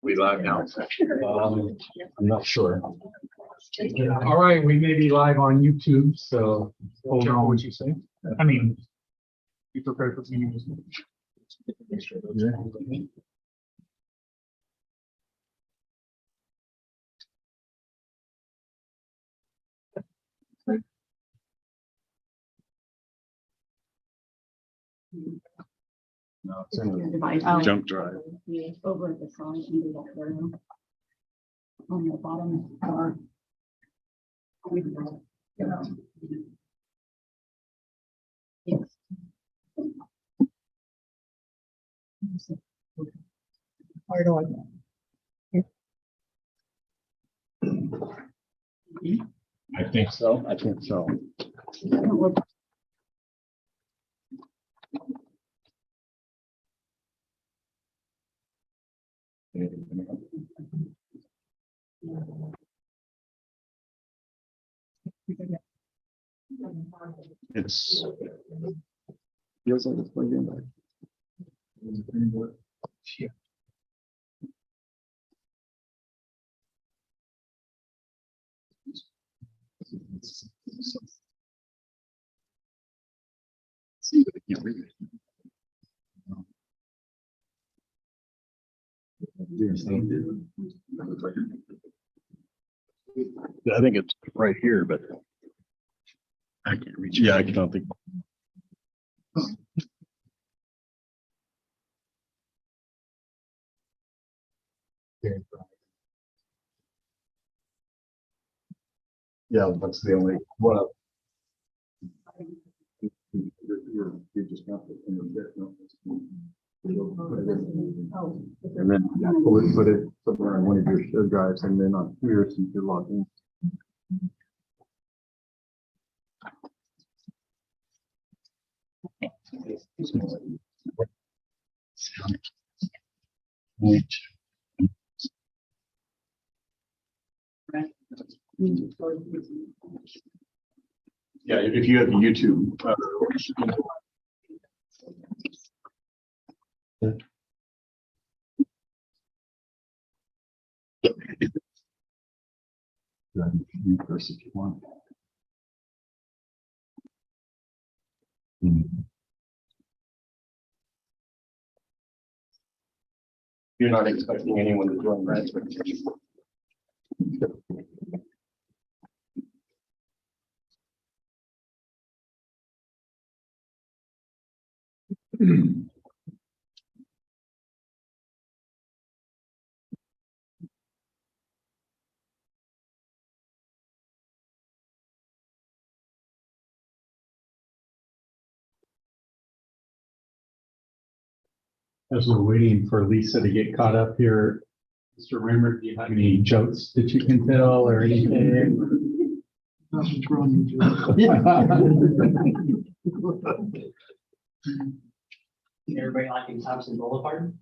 We live now. I'm not sure. All right, we may be live on YouTube, so hold on what you say. I mean, be prepared for meetings. No, it's in Oh. the jump drive. Over at the side and do that there. On the bottom bar. Yes. Where do I go? I think so. I think so. It's feels like it's plugged in there. See, but I can't read it. I think it's right here, but I can't reach it. Yeah, I don't think. Yeah, that's the only one. You just have to and then put it somewhere on one of your shared drives and then on here so you can log in. Yeah, if you have YouTube. First, if you want. You're not expecting anyone to join, right? As we're waiting for Lisa to get caught up here, Mr. Rimmer, do you have any jokes that you can tell or anything? Nothing's wrong with you. Everybody liking Thompson Boulevard?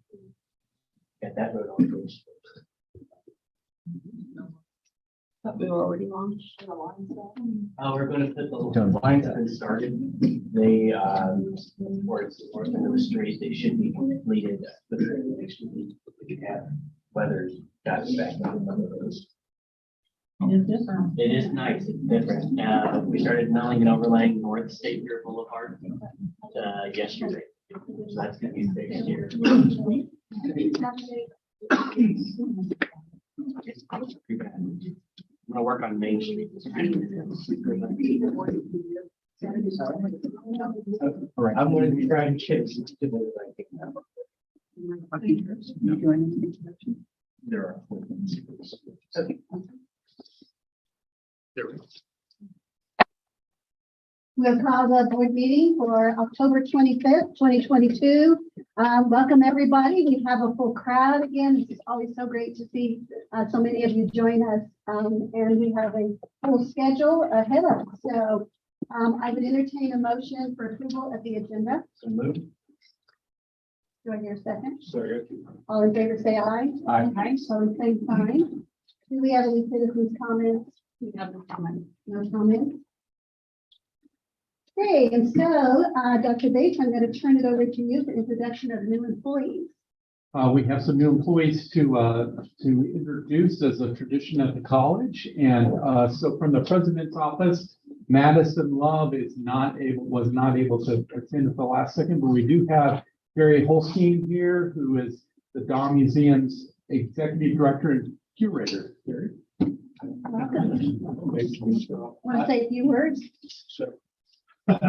Get that road on first. But we were already launched. We're gonna put the lines have been started. They, towards the north end of the street, they should be completed within the next week. We could have weather got us back on one of those. It is different. It is nice, it's different. We started milling and overlaying North State Pier Boulevard, yesterday. So that's gonna be fixed here. I'm gonna work on Main Street. All right, I'm gonna be trying to get to the there are. Okay. There we go. We'll call the board meeting for October 25th, 2022. Welcome, everybody. We have a full crowd again. It's always so great to see so many of you join us. And we have a full schedule ahead of us. So I would entertain a motion for approval of the agenda. So moved. Do I hear a second? Sorry. All in favor, say aye. Aye. So in same sign. Do we have any citizens' comments? We have no comment. No comments? Okay, and so, Dr. Bates, I'm going to turn it over to you for introduction of new employees. We have some new employees to introduce as a tradition at the college. And so from the president's office, Madison Love was not able to attend at the last second, but we do have Barry Holstein here, who is the Dahl Museum's executive director and curator. Barry. Welcome. Want to say a few words? Sure. I've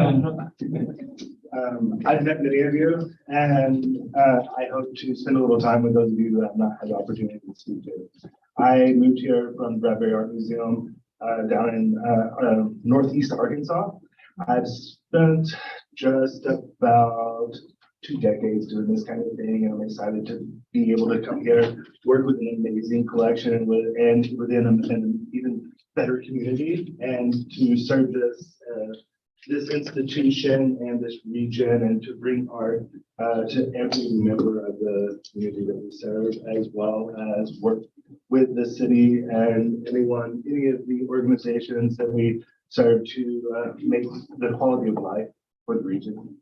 met many of you, and I hope to spend a little time with those of you who have not had the opportunity to speak to. I moved here from Bradbury Art Museum down in Northeast Arkansas. I've spent just about 2 decades doing this kind of thing, and I'm excited to be able to come here, work with an amazing collection and within an even better community, and to serve this institution and this region, and to bring art to every member of the community that we serve, as well as work with the city and any of the organizations that we serve to make the quality of life for the region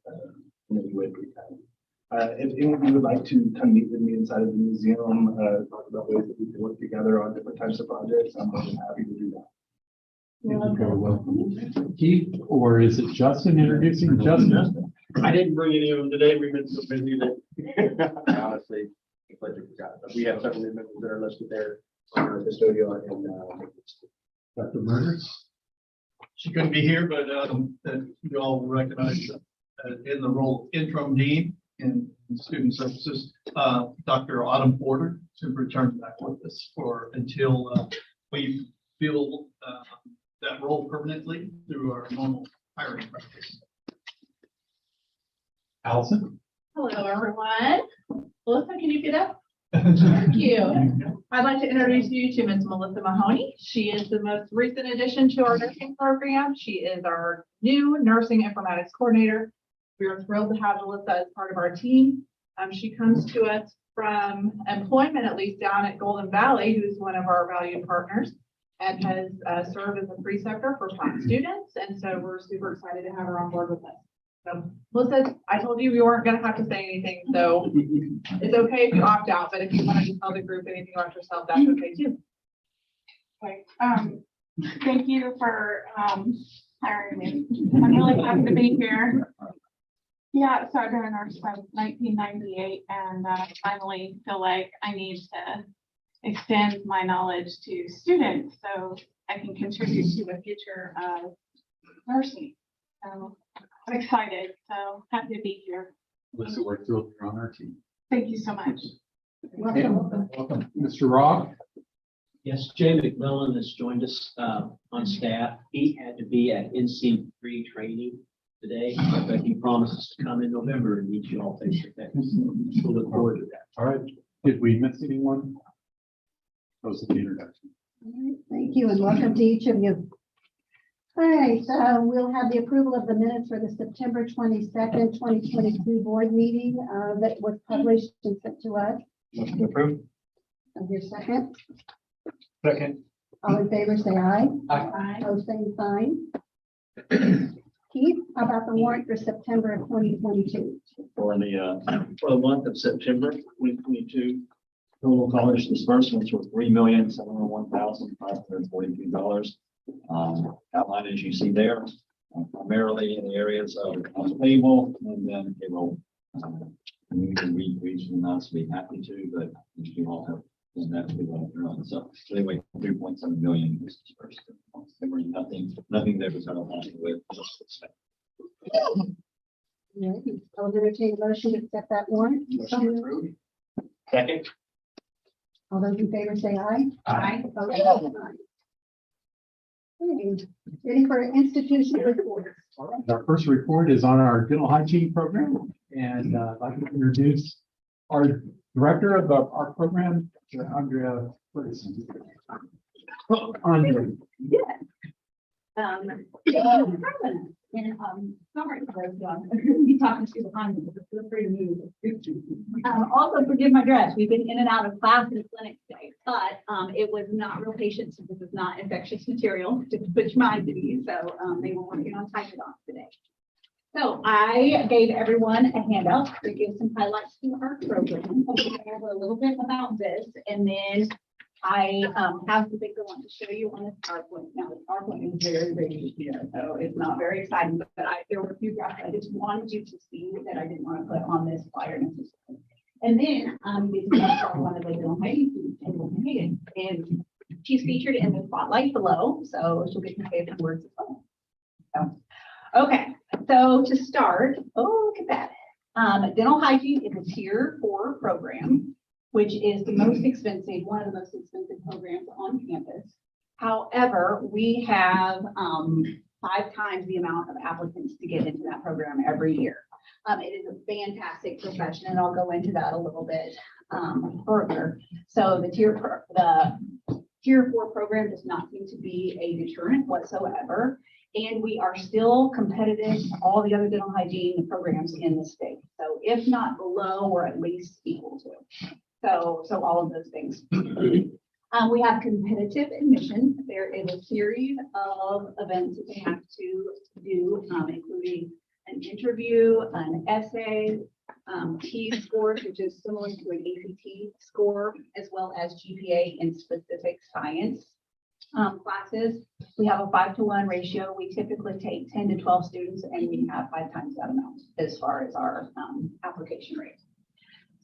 in any way we can. If any of you would like to come meet with me inside of the museum, talk about ways that we can work together on different types of projects, I'm more than happy to do that. You're welcome. Keith, or is it Justin introducing Justin? I didn't bring any of them today. We've been so busy that honestly, I completely forgot. But we have several new members that are listed there on our custodial and Dr. Murder? She couldn't be here, but that you all recognize in the role of interim dean in student services, Dr. Autumn Porter, to return back with us until we fill that role permanently through our normal hiring practice. Allison? Hello, everyone. Melissa, can you get up? Thank you. I'd like to introduce you to Ms. Melissa Mahoney. She is the most recent addition to our nursing program. She is our new nursing informatics coordinator. We are thrilled to have Melissa as part of our team. She comes to us from employment, at least down at Golden Valley, who's one of our valued partners, and has served as a preceptor for 5 students. And so we're super excited to have her on board with us. So Melissa, I told you we weren't going to have to say anything, so it's okay if you opt out, but if you want to tell the group anything about yourself, that's okay too. Okay, thank you for hiring me. I'm really happy to be here. Yeah, so I've been a nurse since 1998, and finally feel like I need to extend my knowledge to students so I can contribute to the future of nursing. So I'm excited, so happy to be here. Melissa, we're thrilled you're on our team. Thank you so much. Welcome. Welcome. Mr. Rock? Yes, Jay McMillan has joined us on staff. He had to be at NC3 training today, but he promises to come in November and meet you all face to face. We'll look forward to that. All right. Did we miss anyone? Those are the introduction. All right, thank you, and welcome to each of you. All right, so we'll have the approval of the minutes for the September 22nd, 2022 board meeting that was published and sent to us. Motion to approve. Of your second, Second. all in favor, say aye. Bye. Oh, same sign. Keith, how about the warrant for September of 2022? for the month of September 2022, total college disbursements were $3,701,542. Outlined as you see there, primarily in the areas of accounts payable and then payroll. You can read each and not to be happy to, but you all have done that to well. So anyway, 3.7 million was dispersed. There were nothing there was outlined with. All right, I'll entertain a motion to accept that warrant. Second. All those in favor say aye. Aye. Opposed, say aye. Okay, ready for institutional report. All right. Our first report is on our dental hygiene program, and I'd like to introduce our director of our program, Andrea. What is it? Andrea. And sorry, be talking to behind me, but feel free to move. Also forgive my dress. We've been in and out of class and clinic today, but it was not real patients. This is not infectious material, to put your mind at ease. So they were working on typing it off today. So I gave everyone a handout to give some highlights to our program. I'll go over a little bit about this, and then I have the things I want to show you on this PowerPoint. Now, the PowerPoint is very, very clear, so it's not very exciting, but there were a few graphs I just wanted you to see that I didn't want to put on this flyer necessarily. And then this is one of the little ladies, and she's featured in the spotlight below, so she'll get to say a few words as well. So, okay, so to start, oh, look at that. Dental hygiene is a tier 4 program, which is the most expensive, one of the most expensive programs on campus. However, we have 5 times the amount of applicants to get into that program every year. It is a fantastic profession, and I'll go into that a little bit further. So the tier 4 program does not seem to be a deterrent whatsoever. And we are still competitive to all the other dental hygiene programs in the state. So if not below, we're at least equal to. So all of those things. We have competitive admission. There is a series of events that they have to do, including an interview, an essay, T-scores, which is similar to an ACT score, as well as GPA in specific science classes. We have a 5-to-1 ratio. We typically take 10 to 12 students, and we have 5 times that amount as far as our application rate.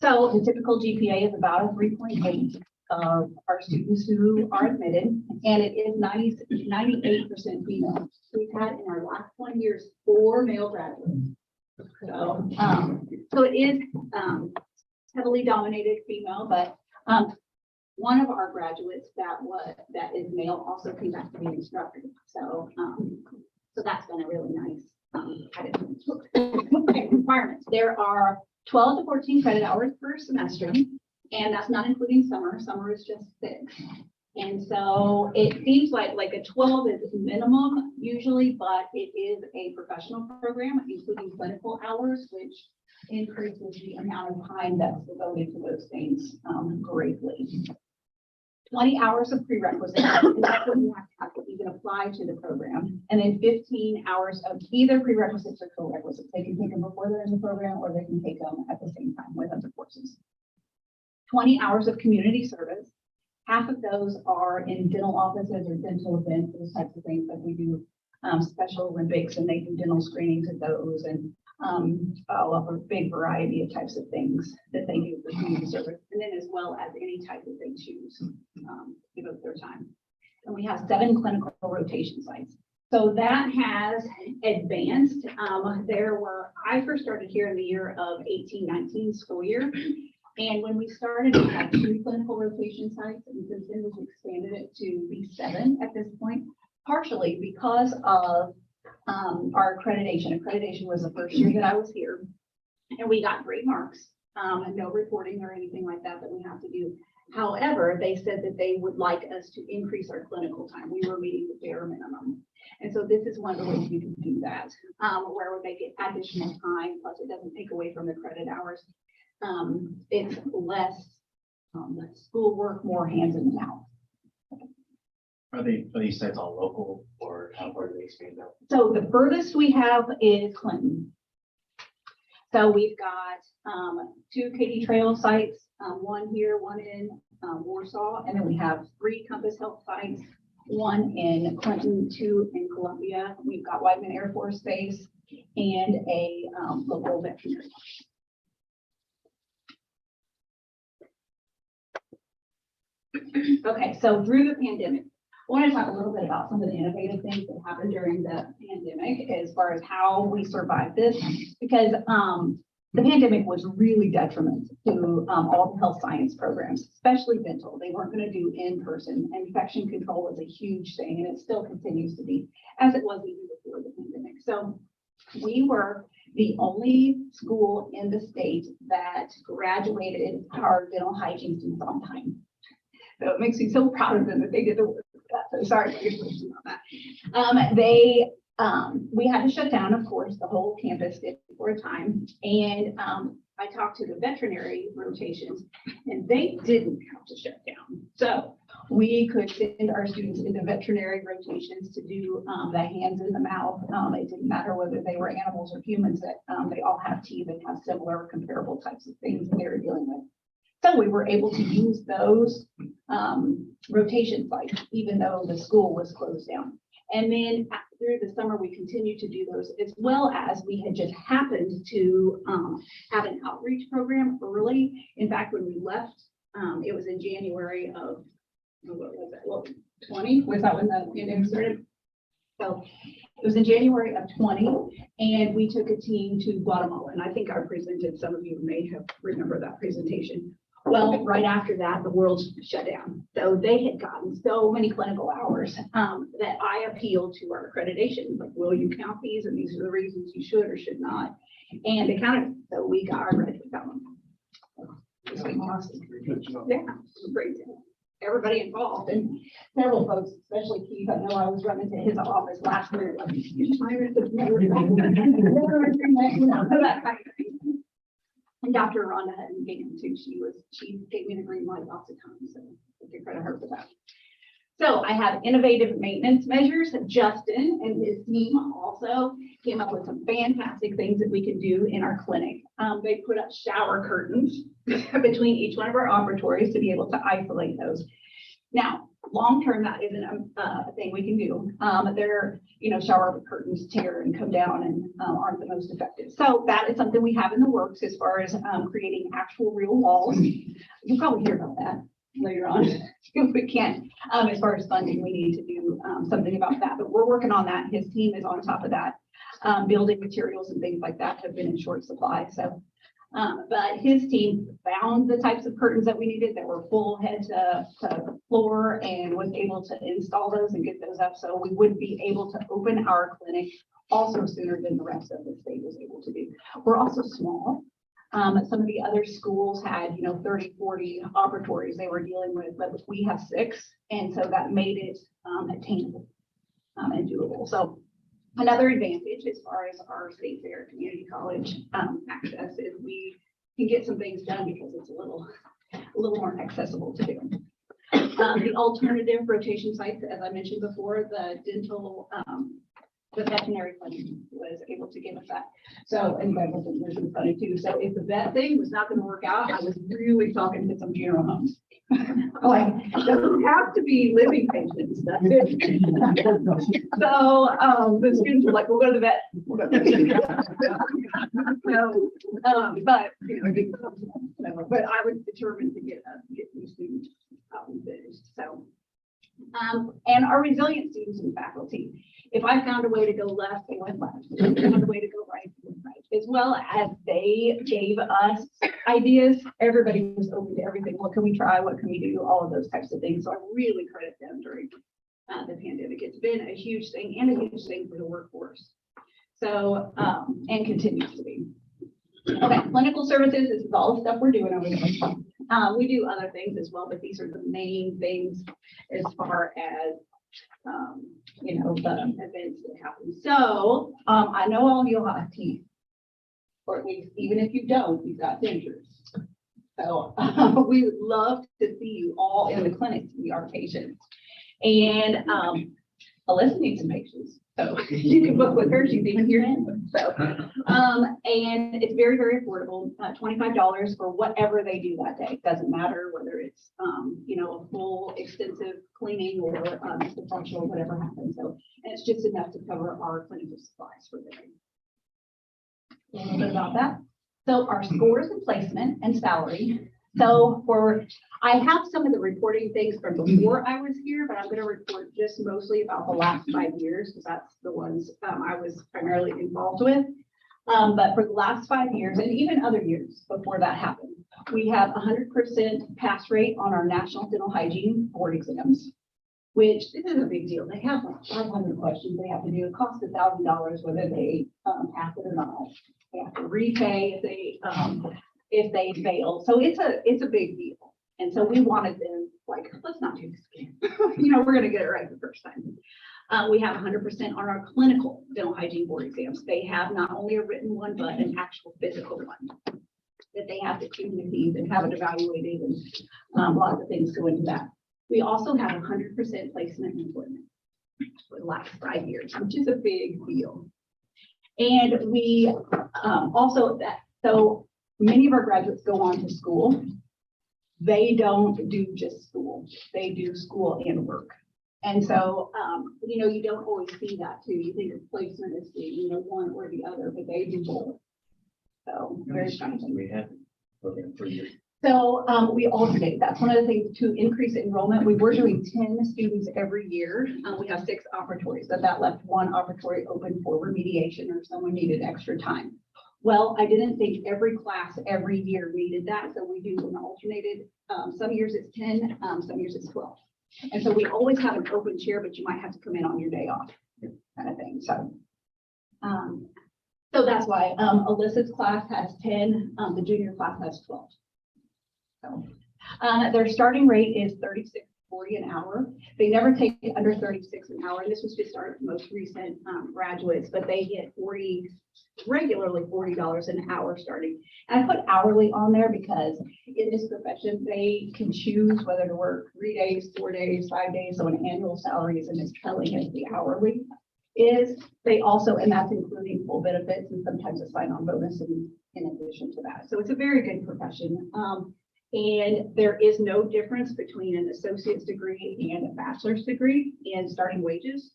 So the typical GPA is about a 3.8 of our students who are admitted, and it is 98% female. We've had in our last 20 years 4 male graduates. So it is heavily dominated female, but one of our graduates that is male also came back to be an instructor. So that's been a really nice added requirements. There are 12 to 14 credit hours per semester, and that's not including summer. Summer is just 6. And so it seems like a 12 is minimum usually, but it is a professional program, including clinical hours, which increases the amount of time that's devoted to those things greatly. 20 hours of prerequisites, and that's what you have to even apply to the program. And then 15 hours of either prerequisites or co-requisites. They can take them before they're in the program, or they can take them at the same time with other courses. 20 hours of community service. Half of those are in dental offices or dental events, those types of things that we do Special Olympics, and they do dental screenings of those, and a big variety of types of things that they do for community service, and then as well as any type that they choose to give up their time. And we have 7 clinical rotation sites. So that has advanced. I first started here in the year of 18-19 school year. And when we started, we had 2 clinical rotation sites, and since then we've expanded it to be 7 at this point, partially because of our accreditation. Accreditation was the first year that I was here, and we got great marks, and no reporting or anything like that we have to do. However, they said that they would like us to increase our clinical time. We were meeting the bare minimum. And so this is one of the ways you can do that, where they get additional time, plus it doesn't take away from the credit hours. It's less schoolwork, more hands in the mouth. Are these sites all local, or how far do they expand out? So the furthest we have is Clinton. So we've got 2 Katy Trail sites, one here, one in Warsaw, and then we have 3 Compass Health sites, 1 in Clinton, 2 in Columbia. We've got Whiteman Air Force Base and a local veterinary. Okay, so through the pandemic, I want to talk a little bit about some of the innovative things that happened during the pandemic as far as how we survived this, because the pandemic was really detrimental to all the health science programs, especially dental. They weren't going to do in-person. Infection control was a huge thing, and it still continues to be, as it was even before the pandemic. So we were the only school in the state that graduated our dental hygiene students on time. So it makes me so proud of them that they did the work. So sorry for your question on that. We had to shut down, of course, the whole campus did for a time. And I talked to the veterinary rotations, and they didn't have to shut down. So we could send our students into veterinary rotations to do the hands in the mouth. It didn't matter whether they were animals or humans, that they all have teeth and have similar comparable types of things that they were dealing with. So we were able to use those rotation sites, even though the school was closed down. And then through the summer, we continued to do those, as well as we had just happened to have an outreach program early. In fact, when we left, it was in January of, what was it? Well, 20, was that when the pandemic started? So it was in January of 20, and we took a team to Guatemala. And I think I presented, some of you may have remembered that presentation. Well, right after that, the world shut down. So they had gotten so many clinical hours that I appealed to our accreditation, like, will you count these? And these are the reasons you should or should not. And they counted, so we got our graduate fellow. It's been awesome. Yeah, it's great. Everybody involved, and several folks, especially Keith. I know I was running to his office last year. Like, you're tired of never, that kind of thing. And Dr. Rhonda hadn't been too. She gave me the green light lots of times, so I give credit her for that. So I have innovative maintenance measures. Justin and his team also came up with some fantastic things that we can do in our clinic. They put up shower curtains between each one of our operatories to be able to isolate those. Now, long-term, that isn't a thing we can do. They're, shower curtains tear and come down and aren't the most effective. So that is something we have in the works as far as creating actual real walls. You'll probably hear about that later on if we can. As far as funding, we need to do something about that, but we're working on that. His team is on top of that. Building materials and things like that have been in short supply. So, but his team found the types of curtains that we needed that were full head to floor, and was able to install those and get those up. So we would be able to open our clinic also sooner than the rest of the state was able to do. We're also small. Some of the other schools had, 30, 40 operatories they were dealing with, but we have 6. And so that made it attainable and doable. So another advantage as far as our state fair community college access is we can get some things done because it's a little more accessible to do. The alternative rotation sites, as I mentioned before, the dental, the veterinary clinic was able to give us that. So, and that was funny too. So if the vet thing was not going to work out, I was really talking to some funeral homes. Like, it doesn't have to be living patients. That's it. So the students were like, we'll go to the vet. We'll go to the vet. So, but I was determined to get these students out and finished. So, and our resilient students and faculty. If I found a way to go left, they went left. If I found a way to go right, they went right. As well as they gave us ideas, everybody was open to everything. What can we try? What can we do? All of those types of things. So I really credit them during the pandemic. It's been a huge thing and a huge thing for the workforce. So, and continues to be. Okay, clinical services, this is all the stuff we're doing over there. We do other things as well, but these are the main things as far as the events that happen. So I know all of you have teeth, or at least even if you don't, you've got dentures. So we would love to see you all in the clinic to be our patients. And Alyssa needs some patients, so you can book with her. She's even here. So and it's very, very affordable. $25 for whatever they do that day. Doesn't matter whether it's a full extensive cleaning or just a partial, whatever happens. So, and it's just enough to cover our clinical supplies for the day. A little bit about that. So our scores and placement and salary. So I have some of the reporting things from before I was here, but I'm going to report just mostly about the last 5 years because that's the ones I was primarily involved with. But for the last 5 years and even other years before that happened, we have 100% pass rate on our national dental hygiene board exams, which this is a big deal. They have like 500 questions they have to do. It costs $1,000 whether they pass it or not. They have to repay if they fail. So it's a big deal. And so we wanted them like, let's not do this again. We're going to get it right the first time. We have 100% on our clinical dental hygiene board exams. They have not only a written one, but an actual physical one that they have to clean their teeth and have it evaluated, and lots of things go into that. We also have 100% placement employment for the last 5 years, which is a big deal. And we also so many of our graduates go on to school. They don't do just school, they do school and work. And so, you know, you don't always see that too. You think of placement as being, you know, one or the other, but they do both. So very exciting. We have program for you. So we alternate. That's one of the things to increase enrollment. We were doing 10 students every year. We have 6 operatories, but that left 1 operatory open for remediation or someone needed extra time. Well, I didn't think every class every year needed that, so we do an alternated. Some years it's 10, some years it's 12. And so we always have an open chair, but you might have to come in on your day off, kind of thing. So, so that's why Alyssa's class has 10, the junior class has 12. So their starting rate is $36.40 an hour. They never take it under 36 an hour. This was just our most recent graduates, but they get regularly $40 an hour starting. And I put hourly on there because in this profession, they can choose whether to work 3 days, 4 days, 5 days. So an annual salary isn't as telling as the hourly is. They also, and that's including full benefits and sometimes a sign-on bonus in addition to that. So it's a very good profession. And there is no difference between an associate's degree and a bachelor's degree in starting wages.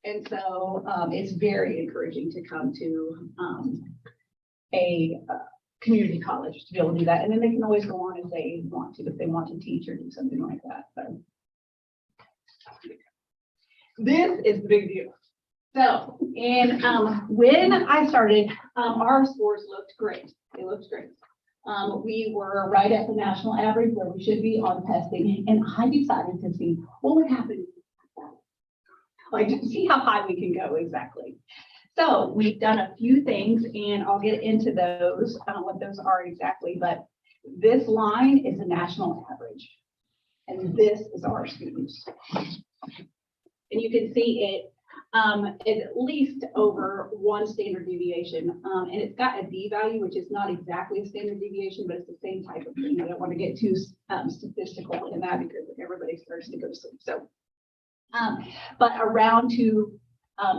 And so it's very encouraging to come to a community college to be able to do that. And then they can always go on if they want to teach or do something like that. So this is the big deal. So, and when I started, our scores looked great. They looked great. We were right at the national average where we should be on testing. And I decided to see what would happen. Like to see how high we can go exactly. So we've done a few things and I'll get into those, what those are exactly, but this line is the national average. And this is our students. And you can see it at least over 1 standard deviation. And it's got a D value, which is not exactly a standard deviation, but it's the same type of thing. I don't want to get too statistical in that because everybody starts to go to sleep. So, but around to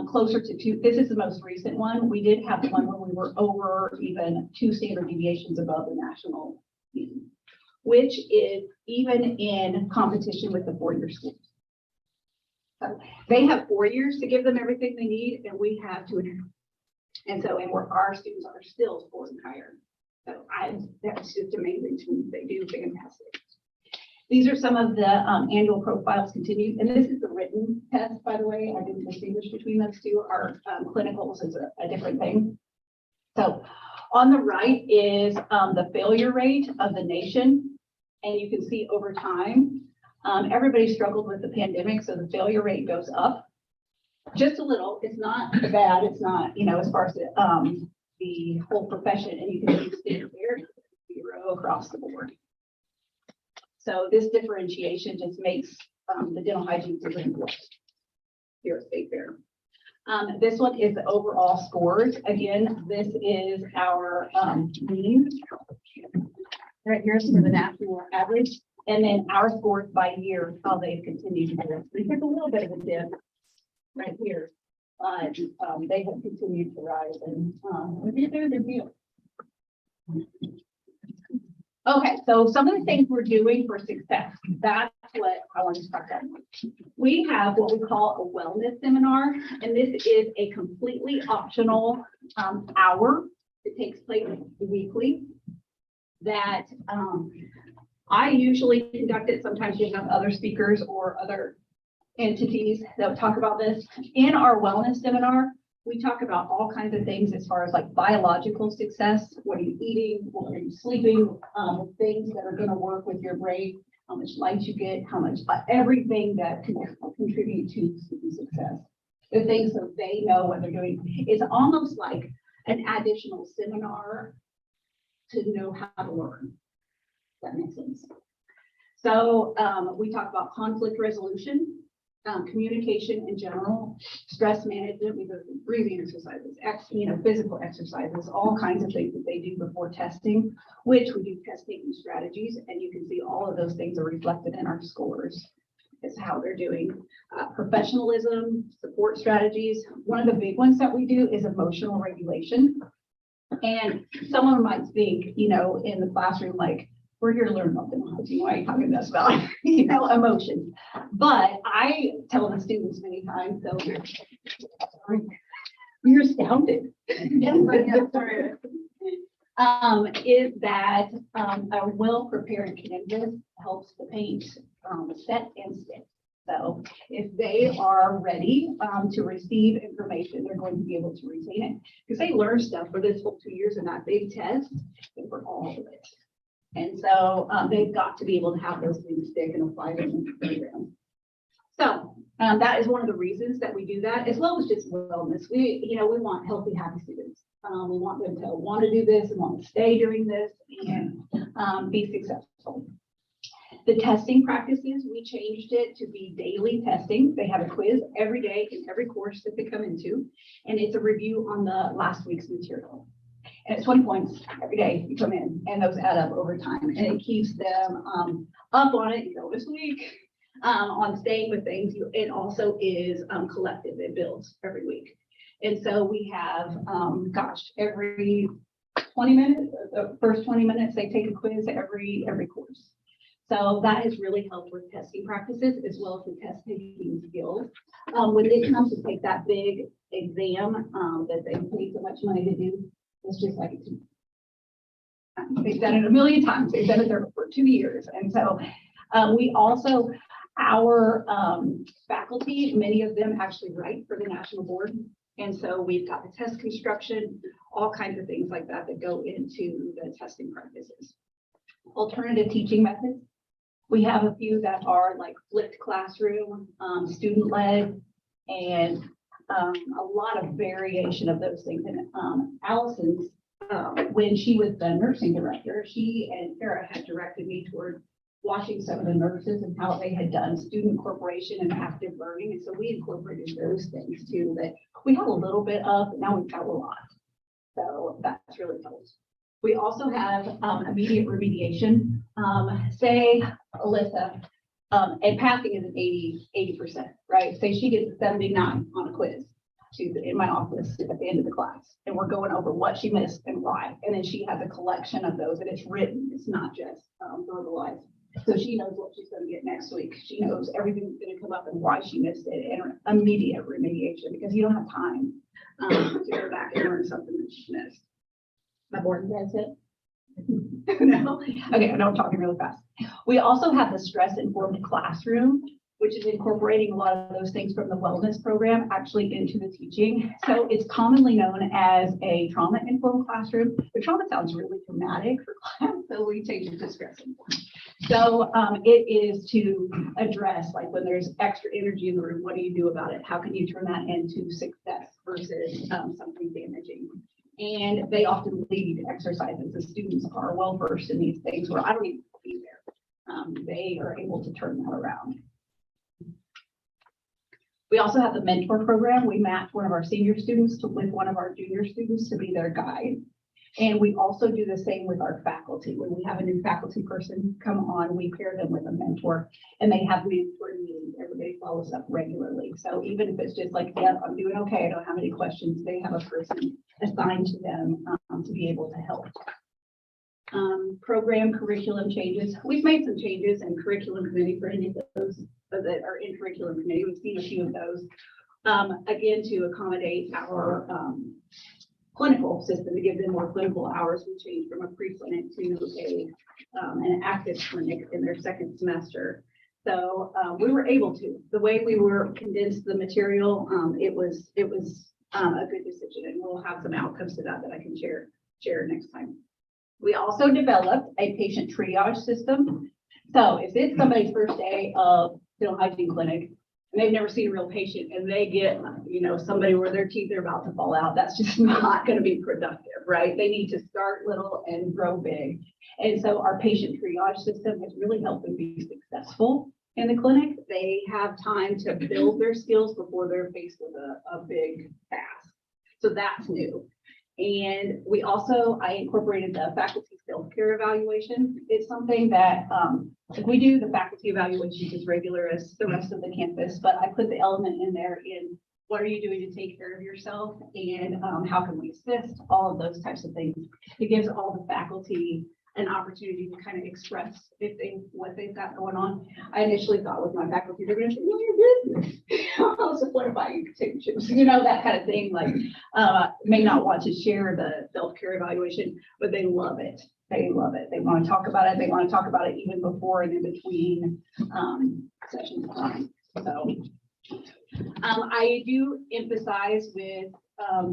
closer to 2, this is the most recent one. We did have one when we were over even 2 standard deviations above the national mean, which is even in competition with the 4-year schools. So they have 4 years to give them everything they need, and we have 2.5. And so, and our students are still scoring higher. So that's just amazing to me. They do fantastic. These are some of the annual profiles continued, and this is the written test, by the way. I didn't distinguish between those two. Our clinicals is a different thing. So on the right is the failure rate of the nation, and you can see over time, everybody struggled with the pandemic, so the failure rate goes up just a little. It's not bad. It's not, you know, as far as the whole profession, and you can see there 0 across the board. So this differentiation just makes the dental hygiene program worse here at State Fair. This one is the overall scores. Again, this is our mean. Right here's for the national average. And then our scores by year, how they've continued to go. We took a little bit of a dip right here, but they have continued to rise, and they're a good deal. Okay, so some of the things we're doing for success, that's what I want to talk about. We have what we call a wellness seminar, and this is a completely optional hour. It takes place weekly that I usually conduct it. Sometimes you have other speakers or other entities that would talk about this. In our wellness seminar, we talk about all kinds of things as far as like biological success. What are you eating? What are you sleeping? Things that are going to work with your brain, how much light you get, how much, everything that can contribute to success. The things that they know what they're doing. It's almost like an additional seminar to know how to learn. That makes sense. So we talk about conflict resolution, communication in general, stress management. We go through breathing exercises, physical exercises, all kinds of things that they do before testing, which we do test taking strategies, and you can see all of those things are reflected in our scores. is how they're doing. Professionalism, support strategies. One of the big ones that we do is emotional regulation. And someone might think, you know, in the classroom, like, we're here to learn about democracy. Why are you talking to us about, you know, emotions? But I tell the students many times, so you're astounded. Is that a well-prepared canvas helps the paint set and stick. So if they are ready to receive information, they're going to be able to retain it because they learn stuff for this whole 2 years in that big test and for all of it. And so they've got to be able to have those things stick and apply them in the program. So that is one of the reasons that we do that, as well as just wellness. We want healthy, happy students. We want them to want to do this and want to stay doing this and be successful. The testing practices, we changed it to be daily testing. They have a quiz every day in every course that they come into, and it's a review on the last week's material. And it's 20 points every day you come in, and those add up over time, and it keeps them up on it, this week, on staying with things. It also is collective. It builds every week. And so we have, every 20 minutes, the first 20 minutes, they take a quiz every course. So that has really helped with testing practices as well as the test taking skills. When it comes to take that big exam that they pay so much money to do, it's just like, they've done it a million times. They've done it there for 2 years. And so we also, our faculty, many of them actually write for the national board. And so we've got the test construction, all kinds of things like that that go into the testing practices. Alternative teaching methods. We have a few that are like flipped classroom, student-led, and a lot of variation of those things. And Allison's, when she was the nursing director, she and Sarah had directed me toward watching some of the nurses and how they had done student incorporation and active learning. And so we incorporated those things too, that we have a little bit of, but now we've got a lot. So that's really helped. We also have immediate remediation. Say, Alyssa, and passing is an 80%, right? Say she gets a 79 on a quiz. She's in my office at the end of the class, and we're going over what she missed and why. And then she has a collection of those, and it's written. It's not just verbalized. So she knows what she's going to get next week. She knows everything that's going to come up and why she missed it, and immediate remediation, because you don't have time to go back and learn something that she missed. My board says it. No? Okay, I know I'm talking really fast. We also have the stress-informed classroom, which is incorporating a lot of those things from the wellness program actually into the teaching. So it's commonly known as a trauma-informed classroom. The trauma sounds really traumatic for class, so we change it to stress-informed. So it is to address, like, when there's extra energy in the room, what do you do about it? How can you turn that into success versus something damaging? And they often lead exercises. The students are well versed in these things where I don't even be there. They are able to turn that around. We also have the mentor program. We match one of our senior students with one of our junior students to be their guide. And we also do the same with our faculty. When we have a new faculty person come on, we pair them with a mentor, and they have mentor meetings. Everybody follows up regularly. So even if it's just like, yeah, I'm doing okay, I don't have any questions, they have a person assigned to them to be able to help. Program curriculum changes. We've made some changes in curriculum committee for any of those that are in curriculum committee. We've seen a few of those, again, to accommodate our clinical system, to give them more clinical hours. We changed from a pre-clinic to an active clinic in their second semester. So we were able to, the way we were condensed the material, it was a good decision, and we'll have some outcomes to that I can share next time. We also developed a patient triage system. So if it's somebody's first day of dental hygiene clinic, and they've never seen a real patient, and they get, somebody where their teeth are about to fall out, that's just not going to be productive, right? They need to start little and grow big. And so our patient triage system has really helped them be successful in the clinic. They have time to build their skills before they're faced with a big task. So that's new. And we also, I incorporated the faculty self-care evaluation. It's something that Like we do the faculty evaluations as regular as the rest of the campus, but I put the element in there in what are you doing to take care of yourself and how can we assist, all of those types of things. It gives all the faculty an opportunity to kind of express what they've got going on. I initially thought with my faculty, they're going to say, "Well, your business." I'll support by you, that kind of thing. Like, may not want to share the self-care evaluation, but they love it. They love it. They want to talk about it. They want to talk about it even before and in between sessions of time. So I do emphasize with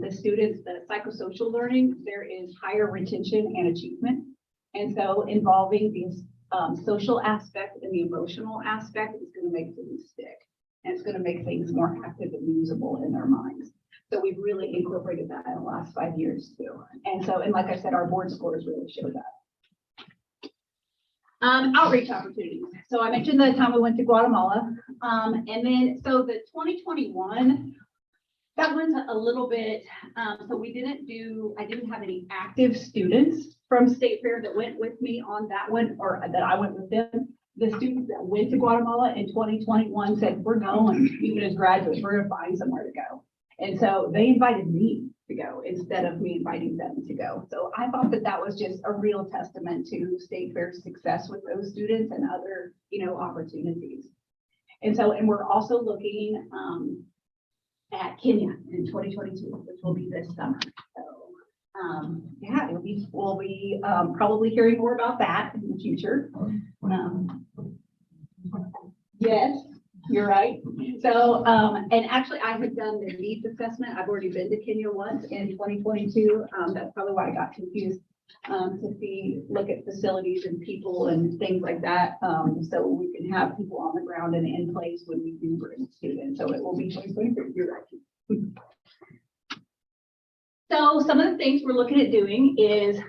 the students, the psychosocial learning, there is higher retention and achievement. And so involving these social aspect and the emotional aspect is going to make things stick. And it's going to make things more active and usable in their minds. So we've really incorporated that in the last 5 years too. And so, and like I said, our board scores really show that. Outreach opportunities. So I mentioned the time we went to Guatemala. And then, so the 2021, that one's a little bit, so I didn't have any active students from State Fair that went with me on that one, or that I went with them. The students that went to Guatemala in 2021 said, we're going, even as graduates, we're gonna find somewhere to go. And so they invited me to go instead of me inviting them to go. So I thought that that was just a real testament to State Fair's success with those students and other, opportunities. And so, and we're also looking at Kenya in 2022, which will be this summer. So yeah, we'll be probably hearing more about that in the future. Yes, you're right. So, and actually I had done the needs assessment. I've already been to Kenya once in 2022. That's probably why I got confused to look at facilities and people and things like that. So we can have people on the ground and in place when we do bring students. So it will be 2023. You're right. So some of the things we're looking at doing is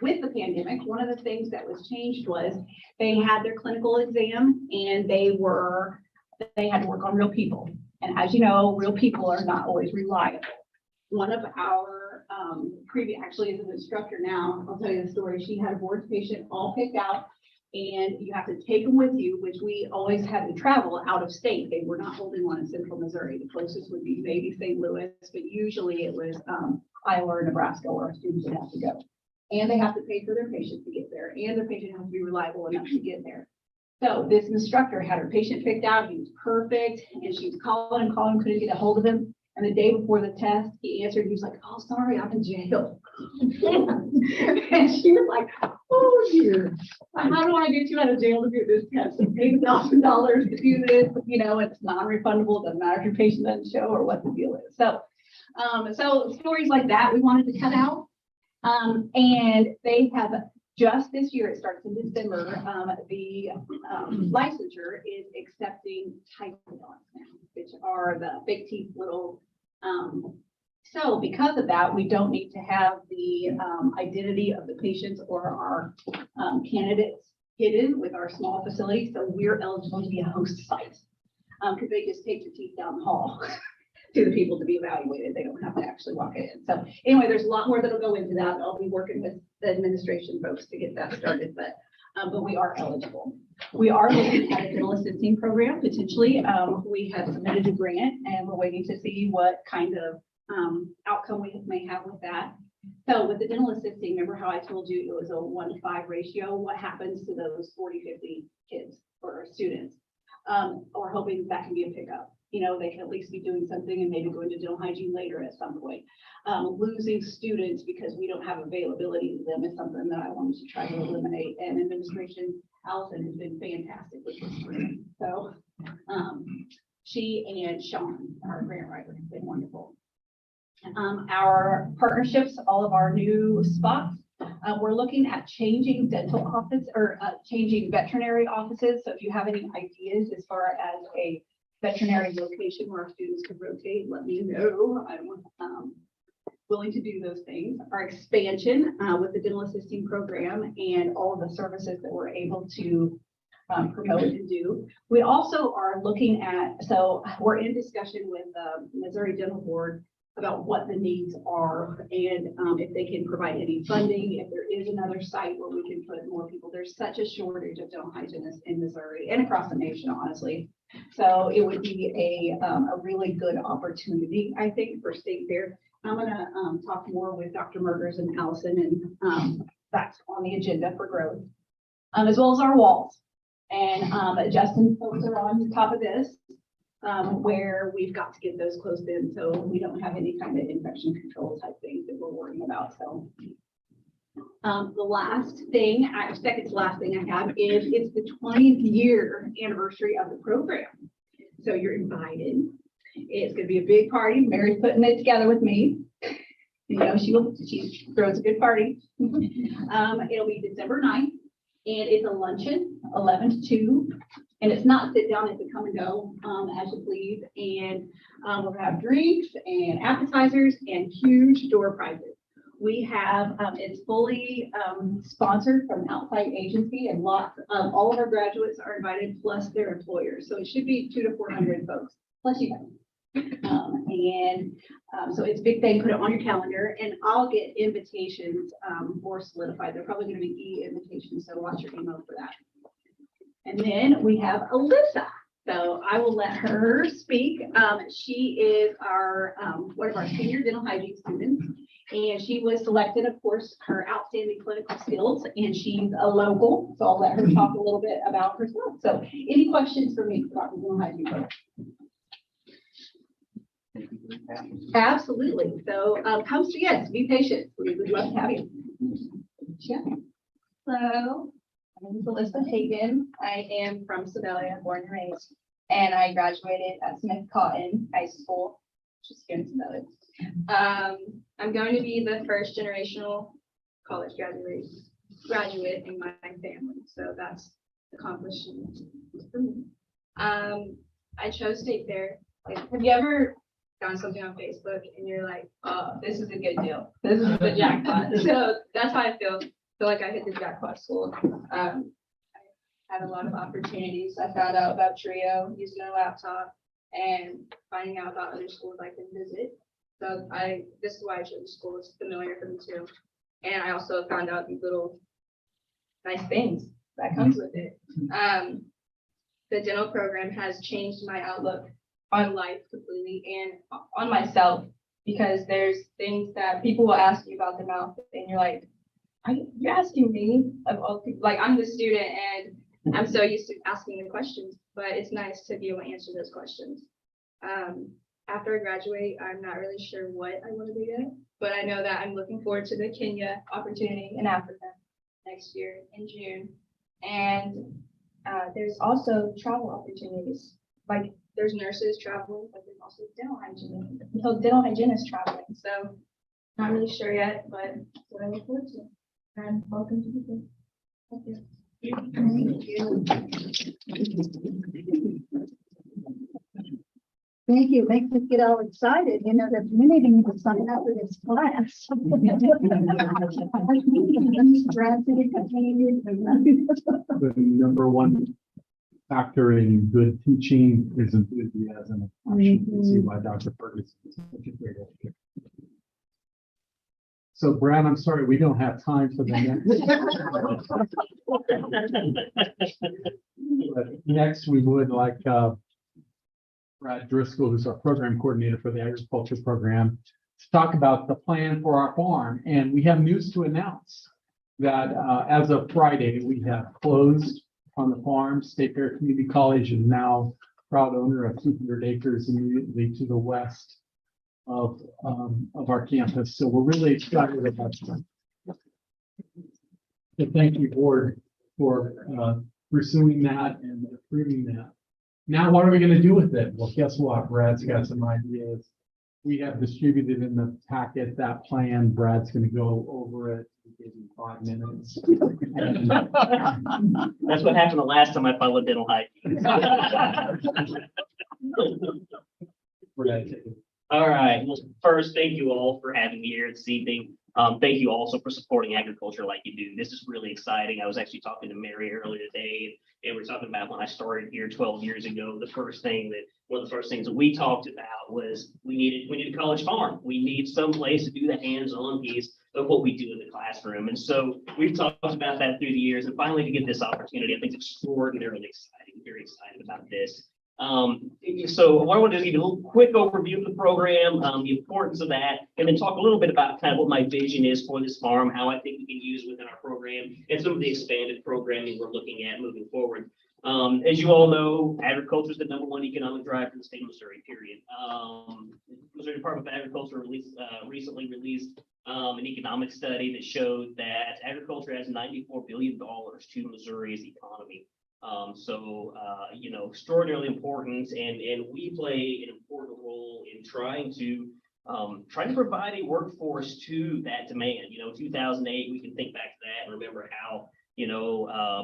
with the pandemic, one of the things that was changed was they had their clinical exam and they had to work on real people. And as you know, real people are not always reliable. One of our actually is an instructor now, I'll tell you the story. She had a board patient all picked out and you have to take them with you, which we always had to travel out of state. They were not holding one in central Missouri. The closest would be maybe St. Louis, but usually it was Iowa or Nebraska where our students would have to go. And they have to pay for their patient to get there, and their patient has to be reliable enough to get there. So this instructor had her patient picked out. He was perfect, and she was calling and calling, couldn't get a hold of him. And the day before the test, he answered. He was like, "Oh, sorry, I'm in jail." And she was like, "Oh dear, how do I get you out of jail to do this test? $8,000 to do this, it's non-refundable. Doesn't matter if your patient doesn't show or what the deal is." So, so stories like that we wanted to cut out. And they have just this year, it starts in December, the licensure is accepting typodonts now, which are the fake teeth little. So because of that, we don't need to have the identity of the patients or our candidates hidden with our small facility. So we're eligible to be a host site because they just take the teeth down the hall to the people to be evaluated. They don't have to actually walk in. So anyway, there's a lot more that'll go into that. I'll be working with the administration folks to get that started, but we are eligible. We are looking at a dental assisting program potentially. We have submitted a grant and we're waiting to see what kind of outcome we may have with that. So with the dental assisting, remember how I told you it was a 1-to-5 ratio? What happens to those 40-50 kids or students? We're hoping that can be a pickup. They can at least be doing something and maybe go into dental hygiene later at some point. Losing students because we don't have availability to them is something that I wanted to try to eliminate. And administration, Allison has been fantastic with this grant. So she and Sean, our grant writer, have been wonderful. Our partnerships, all of our new spots, we're looking at changing dental office or changing veterinary offices. So if you have any ideas as far as a veterinary location where our students could rotate, let me know. I'm willing to do those things. Our expansion with the dental assisting program and all of the services that we're able to promote and do. We also are looking at, so we're in discussion with the Missouri Dental Board about what the needs are and if they can provide any funding, if there is another site where we can put more people. There's such a shortage of dental hygienists in Missouri and across the nation, honestly. So it would be a really good opportunity, I think, for State Fair. I'm gonna talk more with Dr. Mergers and Allison, and that's on the agenda for growth, as well as our walls. And Justin folks are on top of this, where we've got to get those closed in so we don't have any kind of infection control type things that we're worrying about. So the last thing, second to last thing I have is it's the 20th year anniversary of the program. So you're invited. It's gonna be a big party. Mary's putting it together with me. You know, she throws a good party. It'll be December 9th, and it's a luncheon, 11 to 2. And it's not sit down, it's a come and go as you please. And we'll have drinks and appetizers and huge door prizes. We have, it's fully sponsored from an outside agency, and lots of all of our graduates are invited, plus their employers. So it should be 200 to 400 folks, plus you guys. So it's a big thing, put it on your calendar, and I'll get invitations more solidified. They're probably gonna be e-invitations, so watch your email for that. And then we have Alyssa. So I will let her speak. She is our one of our senior dental hygiene students, and she was selected, of course, her outstanding clinical skills, and she's a local. So I'll let her talk a little bit about herself. So any questions for me about the dental hygiene? Absolutely. So come see us, be patient. We would love to have you. Yeah. Hello, my name is Alyssa Hagan. I am from Sedalia, born and raised, and I graduated at Smith Cotton High School, just here in Sedalia. I'm going to be the first generational college graduate in my family, so that's accomplishment for me. I chose State Fair. Like, have you ever done something on Facebook and you're like, oh, this is a good deal. This is the jackpot. So that's how I feel like I hit the jackpot school. I had a lot of opportunities. I found out about Trio, using a laptop, and finding out about other schools I can visit. So this is why I chose the school. It's familiar for me too. And I also found out these little nice things that comes with it. The dental program has changed my outlook on life completely and on myself, because there's things that people will ask you about the mouth and you're like, you're asking me of all people. Like, I'm the student and I'm so used to asking the questions, but it's nice to be able to answer those questions. After I graduate, I'm not really sure what I want to do yet, but I know that I'm looking forward to the Kenya opportunity in Africa next year in June. And there's also travel opportunities. Like, there's nurses traveling, but there's also dental hygienists traveling. So not really sure yet, but that's what I look forward to. And welcome to the group. Thank you. Thank you. Makes us get all excited, you know, that we need to sign up for this class. The number one factor in good teaching is enthusiasm. You can see why Dr. Ferguson is such a great educator. So Brad, I'm sorry, we don't have time for the next. But next, we would like Brad Driscoll, who's our program coordinator for the agriculture program, to talk about the plan for our farm. And we have news to announce that as of Friday, we have closed on the farm. State Fair Community College is now proud owner of 200 acres immediately to the west of our campus. So we're really excited about that. So thank you, board, for pursuing that and approving that. Now, what are we going to do with it? Well, guess what? Brad's got some ideas. We have distributed in the packet that plan. Brad's going to go over it. He gave me 5 minutes. That's what happened the last time I followed dental hygiene. Brad, All right. Well, first, thank you all for having me here this evening. Thank you also for supporting agriculture like you do. This is really exciting. I was actually talking to Mary earlier today, and we're talking about when I started here 12 years ago. One of the first things that we talked about was we need a college farm. We need some place to do the hands-on piece of what we do in the classroom. And so we've talked about that through the years, and finally to get this opportunity, I think it's extraordinarily exciting. Very excited about this. So what I want to do is give you a little quick overview of the program, the importance of that, and then talk a little bit about kind of what my vision is for this farm, how I think we can use within our program, and some of the expanded programming we're looking at moving forward. As you all know, agriculture is the #1 economic driver in the state of Missouri, period. Missouri Department of Agriculture recently released an economic study that showed that agriculture has $94 billion to Missouri's economy. Extraordinarily important, and we play an important role in trying to provide a workforce to that demand. 2008, we can think back to that and remember how,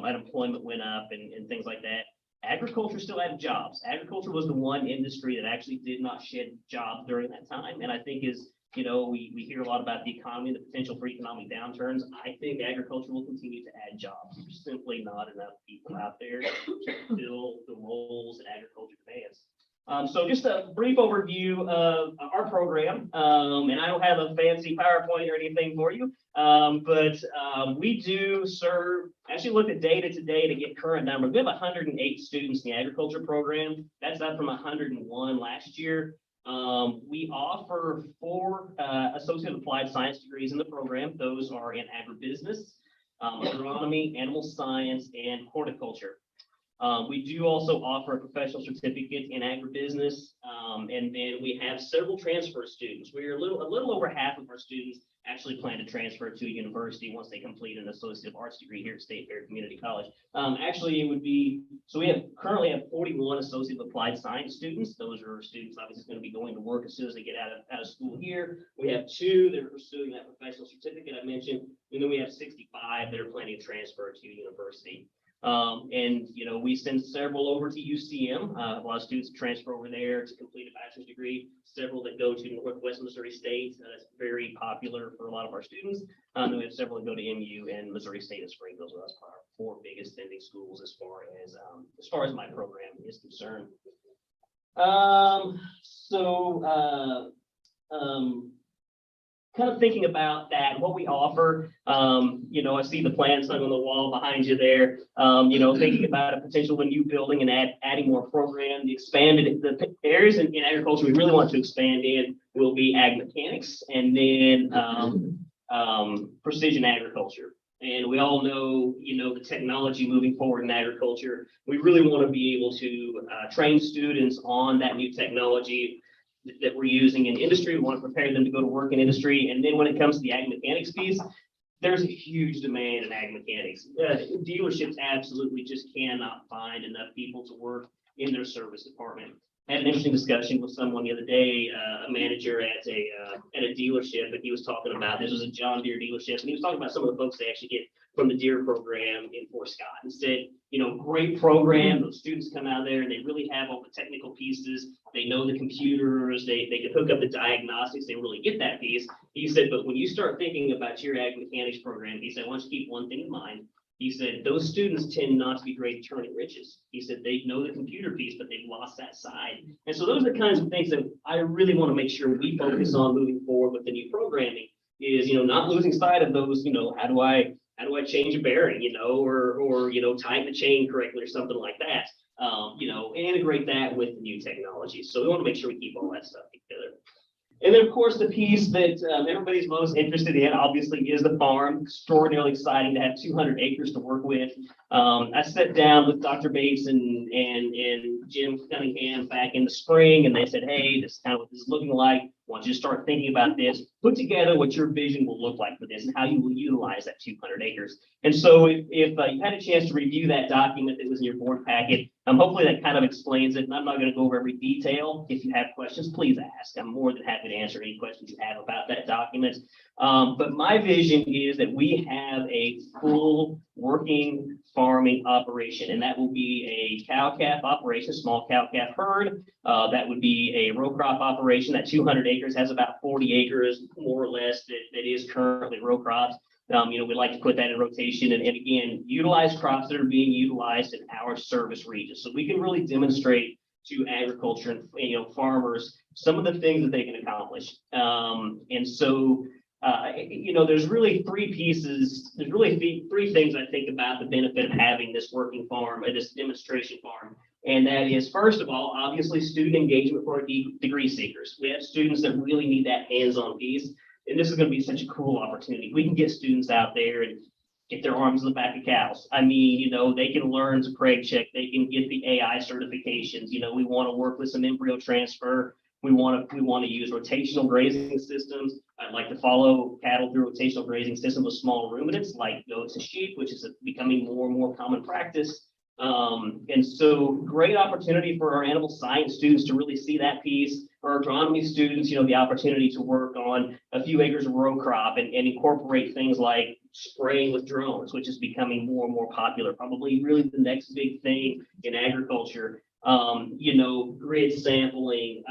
unemployment went up and things like that. Agriculture still had jobs. Agriculture was the one industry that actually did not shed jobs during that time. And I think we hear a lot about the economy and the potential for economic downturns. I think agriculture will continue to add jobs. There's simply not enough people out there to fill the roles that agriculture demands. So just a brief overview of our program, and I don't have a fancy PowerPoint or anything for you, but we do serve, actually look at data today to get current numbers. We have 108 students in the agriculture program. That's up from 101 last year. We offer 4 associate applied science degrees in the program. Those are in agribusiness, agronomy, animal science, and horticulture. We do also offer a professional certificate in agribusiness, and then we have several transfer students. We're a little over half of our students actually plan to transfer to a university once they complete an associate of arts degree here at State Fair Community College. Actually, it would be, so we currently have 41 associate of applied science students. Those are students obviously going to be going to work as soon as they get out of school here. We have 2 that are pursuing that professional certificate I mentioned, and then we have 65 that are planning to transfer to university. We send several over to UCM. A lot of students transfer over there to complete a bachelor's degree. Several that go to Northwest Missouri State. That's very popular for a lot of our students. Then we have several that go to MU and Missouri State and Springfield. So that's our 4 biggest sending schools as far as my program is concerned. Kind of thinking about that, what we offer, I see the plans hung on the wall behind you there, thinking about a potential of a new building and adding more program, the areas in agriculture we really want to expand in will be ag mechanics and then precision agriculture. And we all know, the technology moving forward in agriculture. We really want to be able to train students on that new technology that we're using in industry. We want to prepare them to go to work in industry. And then when it comes to the ag mechanics piece, there's a huge demand in ag mechanics. Dealerships absolutely just cannot find enough people to work in their service department. I had an interesting discussion with someone the other day, a manager at a dealership, and he was talking about, this was a John Deere dealership, and he was talking about some of the folks they actually get from the Deere program in Fort Scott, and said, great program. Those students come out there and they really have all the technical pieces. They know the computers, they can hook up the diagnostics, they really get that piece. He said, but when you start thinking about your ag mechanics program, he said, I want you to keep one thing in mind. He said, those students tend not to be great at turning riches. He said, they know the computer piece, but they've lost that side. And so those are the kinds of things that I really want to make sure we focus on moving forward with the new programming is, not losing sight of those, how do I change a bearing, or tighten the chain correctly or something like that, integrate that with the new technology. So we want to make sure we keep all that stuff together. And then, of course, the piece that everybody's most interested in, obviously, is the farm. Extraordinarily exciting to have 200 acres to work with. I sat down with Dr. Bates and Jim Cunningham back in the spring, and they said, hey, this is kind of what this is looking like. I want you to start thinking about this. Put together what your vision will look like for this and how you will utilize that 200 acres. And so if you had a chance to review that document that was in your board packet, hopefully that kind of explains it. And I'm not going to go over every detail. If you have questions, please ask. I'm more than happy to answer any questions you have about that document. But my vision is that we have a full working farming operation, and that will be a cow-calf operation, small cow-calf herd. That would be a row crop operation. That 200 acres has about 40 acres, more or less, that is currently row crops. We like to put that in rotation and again, utilize crops that are being utilized in our service region. So we can really demonstrate to agriculture and, farmers some of the things that they can accomplish. There's really three pieces. There's really three things I think about the benefit of having this working farm, or this demonstration farm. And that is, first of all, obviously student engagement for our degree seekers. We have students that really need that hands-on piece. And this is going to be such a cool opportunity. We can get students out there and get their arms in the back of cows. I mean, they can learn to preg check. They can get the AI certifications. We want to work with some embryo transfer. We want to use rotational grazing systems. I'd like to follow cattle through rotational grazing systems with small ruminants like goats and sheep, which is becoming more and more common practice. And so great opportunity for our animal science students to really see that piece. For our agronomy students, the opportunity to work on a few acres of row crop and incorporate things like spraying with drones, which is becoming more and more popular, probably really the next big thing in agriculture. Grid sampling,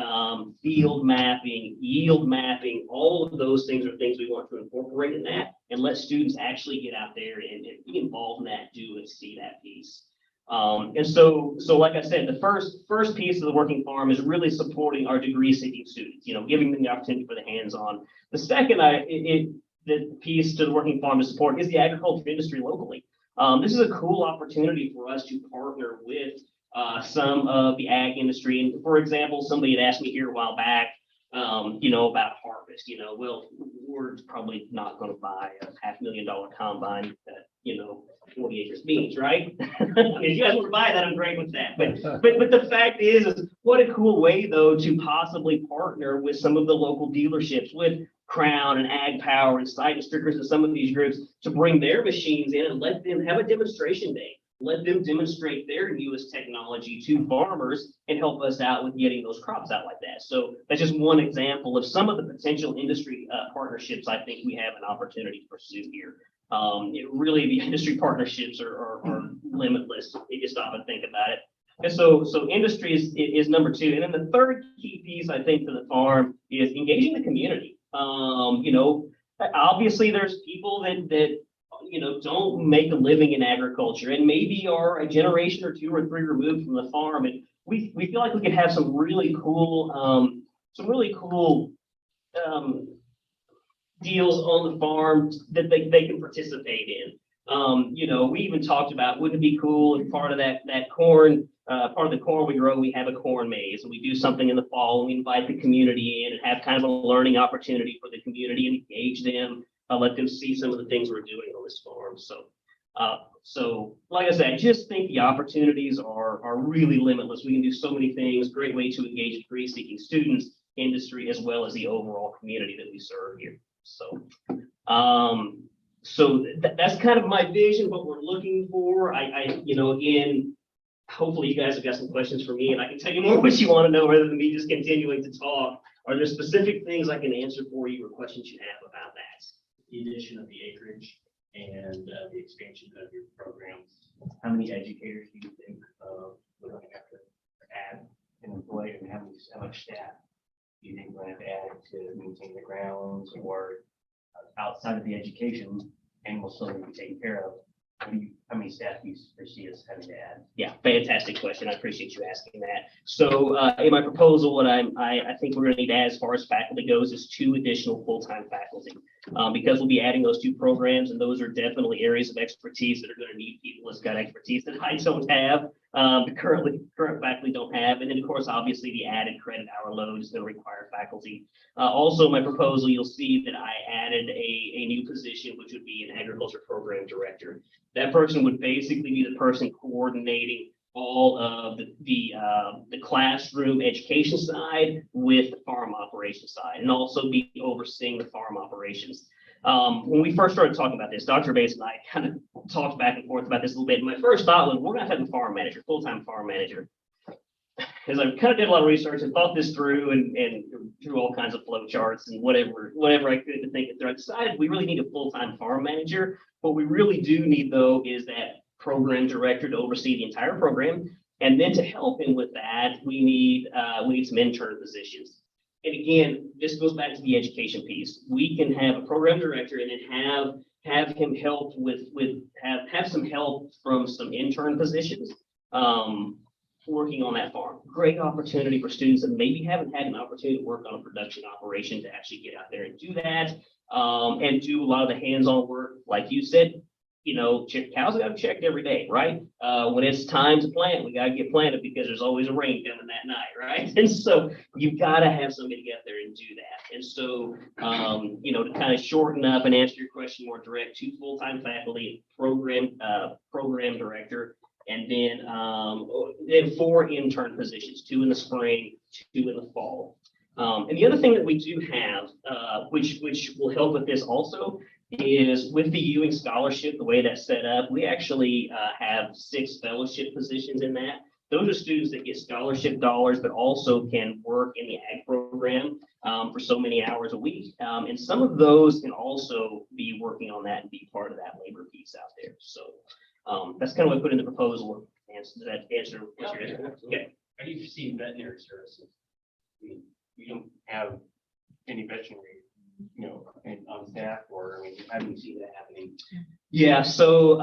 field mapping, yield mapping, all of those things are things we want to incorporate in that and let students actually get out there and be involved in that, do and see that piece. So like I said, the first piece of the working farm is really supporting our degree seeking students, giving them the opportunity for the hands-on. The second the piece to the working farm to support is the agriculture industry locally. This is a cool opportunity for us to partner with some of the ag industry. And for example, somebody had asked me here a while back, about harvest. Well, we're probably not going to buy a $500,000 combine that, 40 acres beans, right? If you guys want to buy that, I'm great with that. But the fact is what a cool way though to possibly partner with some of the local dealerships, with Crown and Ag Power and Site and Strickers and some of these groups, to bring their machines in and let them have a demonstration day. Let them demonstrate their newest technology to farmers and help us out with getting those crops out like that. So that's just one example of some of the potential industry partnerships I think we have an opportunity to pursue here. Really, the industry partnerships are limitless if you stop and think about it. And so industry is number two. And then the third key piece, I think, to the farm is engaging the community. Obviously there's people that don't make a living in agriculture and maybe are a generation or two or three removed from the farm. And we feel like we could have some really cool deals on the farm that they can participate in. We even talked about, wouldn't it be cool if part of that corn, part of the corn we grow, we have a corn maze, and we do something in the fall and we invite the community in and have kind of a learning opportunity for the community and engage them, let them see some of the things we're doing on this farm. So like I said, I just think the opportunities are really limitless. We can do so many things. Great way to engage degree seeking students, industry, as well as the overall community that we serve here. So that's kind of my vision, what we're looking for. Again, hopefully you guys have got some questions for me and I can tell you more what you want to know rather than me just continuing to talk. Are there specific things I can answer for you or questions you have about that? The addition of the acreage and the expansion of your programs, how many educators do you think we're going to have to add and employ, and how much staff do you think we're going to have to add to maintain the grounds, or outside of the education, animals still need to be taken care of? How many staff do you foresee us having to add? Yeah, fantastic question. I appreciate you asking that. So in my proposal, what I think we're going to need to add as far as faculty goes is 2 additional full-time faculty, because we'll be adding those 2 programs, and those are definitely areas of expertise that are going to need people that's got expertise that I don't have, the current faculty don't have. And then, of course, obviously the added credit hour load is going to require faculty. Also, my proposal, you'll see that I added a new position, which would be an agriculture program director. That person would basically be the person coordinating all of the classroom education side with the farm operations side, and also be overseeing the farm operations. When we first started talking about this, Dr. Bates and I kind of talked back and forth about this a little bit. My first thought was, we're going to have a farm manager, full-time farm manager. because I kind of did a lot of research and thought this through and drew all kinds of flow charts and whatever I could to think it through. I decided we really need a full-time farm manager. What we really do need though is that program director to oversee the entire program. And then to help him with that, we need some intern positions. And again, this goes back to the education piece. We can have a program director and then have him help have some help from some intern positions working on that farm. Great opportunity for students that maybe haven't had an opportunity to work on a production operation to actually get out there and do that and do a lot of the hands-on work. Like you said, you know, cows got to be checked every day, right? When it's time to plant, we got to get planted because there's always a rain coming that night, right? And so you've got to have somebody get out there and do that. And so, you know, to kind of shorten up and answer your question more direct, 2 full-time faculty, program director, and then 4 intern positions, 2 in the spring, 2 in the fall. And the other thing that we do have, which will help with this also, is with the Ewing scholarship, the way that's set up, we actually have 6 fellowship positions in that. Those are students that get scholarship dollars, but also can work in the ag program for so many hours a week. And some of those can also be working on that and be part of that labor piece out there. So that's kind of what I put in the proposal. Does that answer what you're asking? Okay. How do you see veterinary services? I mean, you don't have any veterinary, you know, on staff, or I mean, how do you see that happening? Yeah, so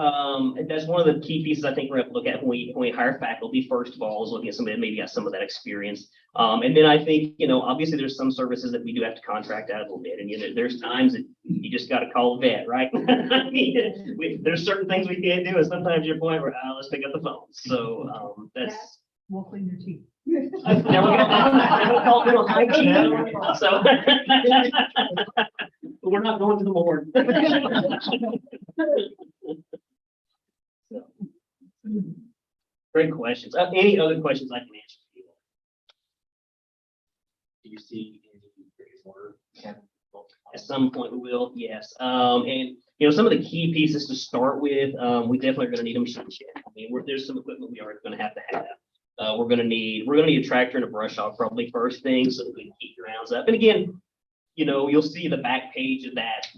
that's one of the key pieces I think we're going to look at when we hire faculty. First of all, is looking at somebody that maybe got some of that experience. And then I think, you know, obviously there's some services that we do have to contract out a little bit. And you know, there's times that you just got to call a vet, right? I mean, there's certain things we can't do, and sometimes your point where let's pick up the phone. So that's. We'll clean your teeth. Now we're gonna call it hygiene. So we're not going to the morgue. So, great questions. Any other questions I can answer for you? Do you see any order? At some point we will, yes. And you know, some of the key pieces to start with, we definitely are going to need a machine shed. I mean, there's some equipment we are going to have. We're going to need a tractor and a brush hog probably first thing, so that we can keep grounds up. And again, you know, you'll see the back page of that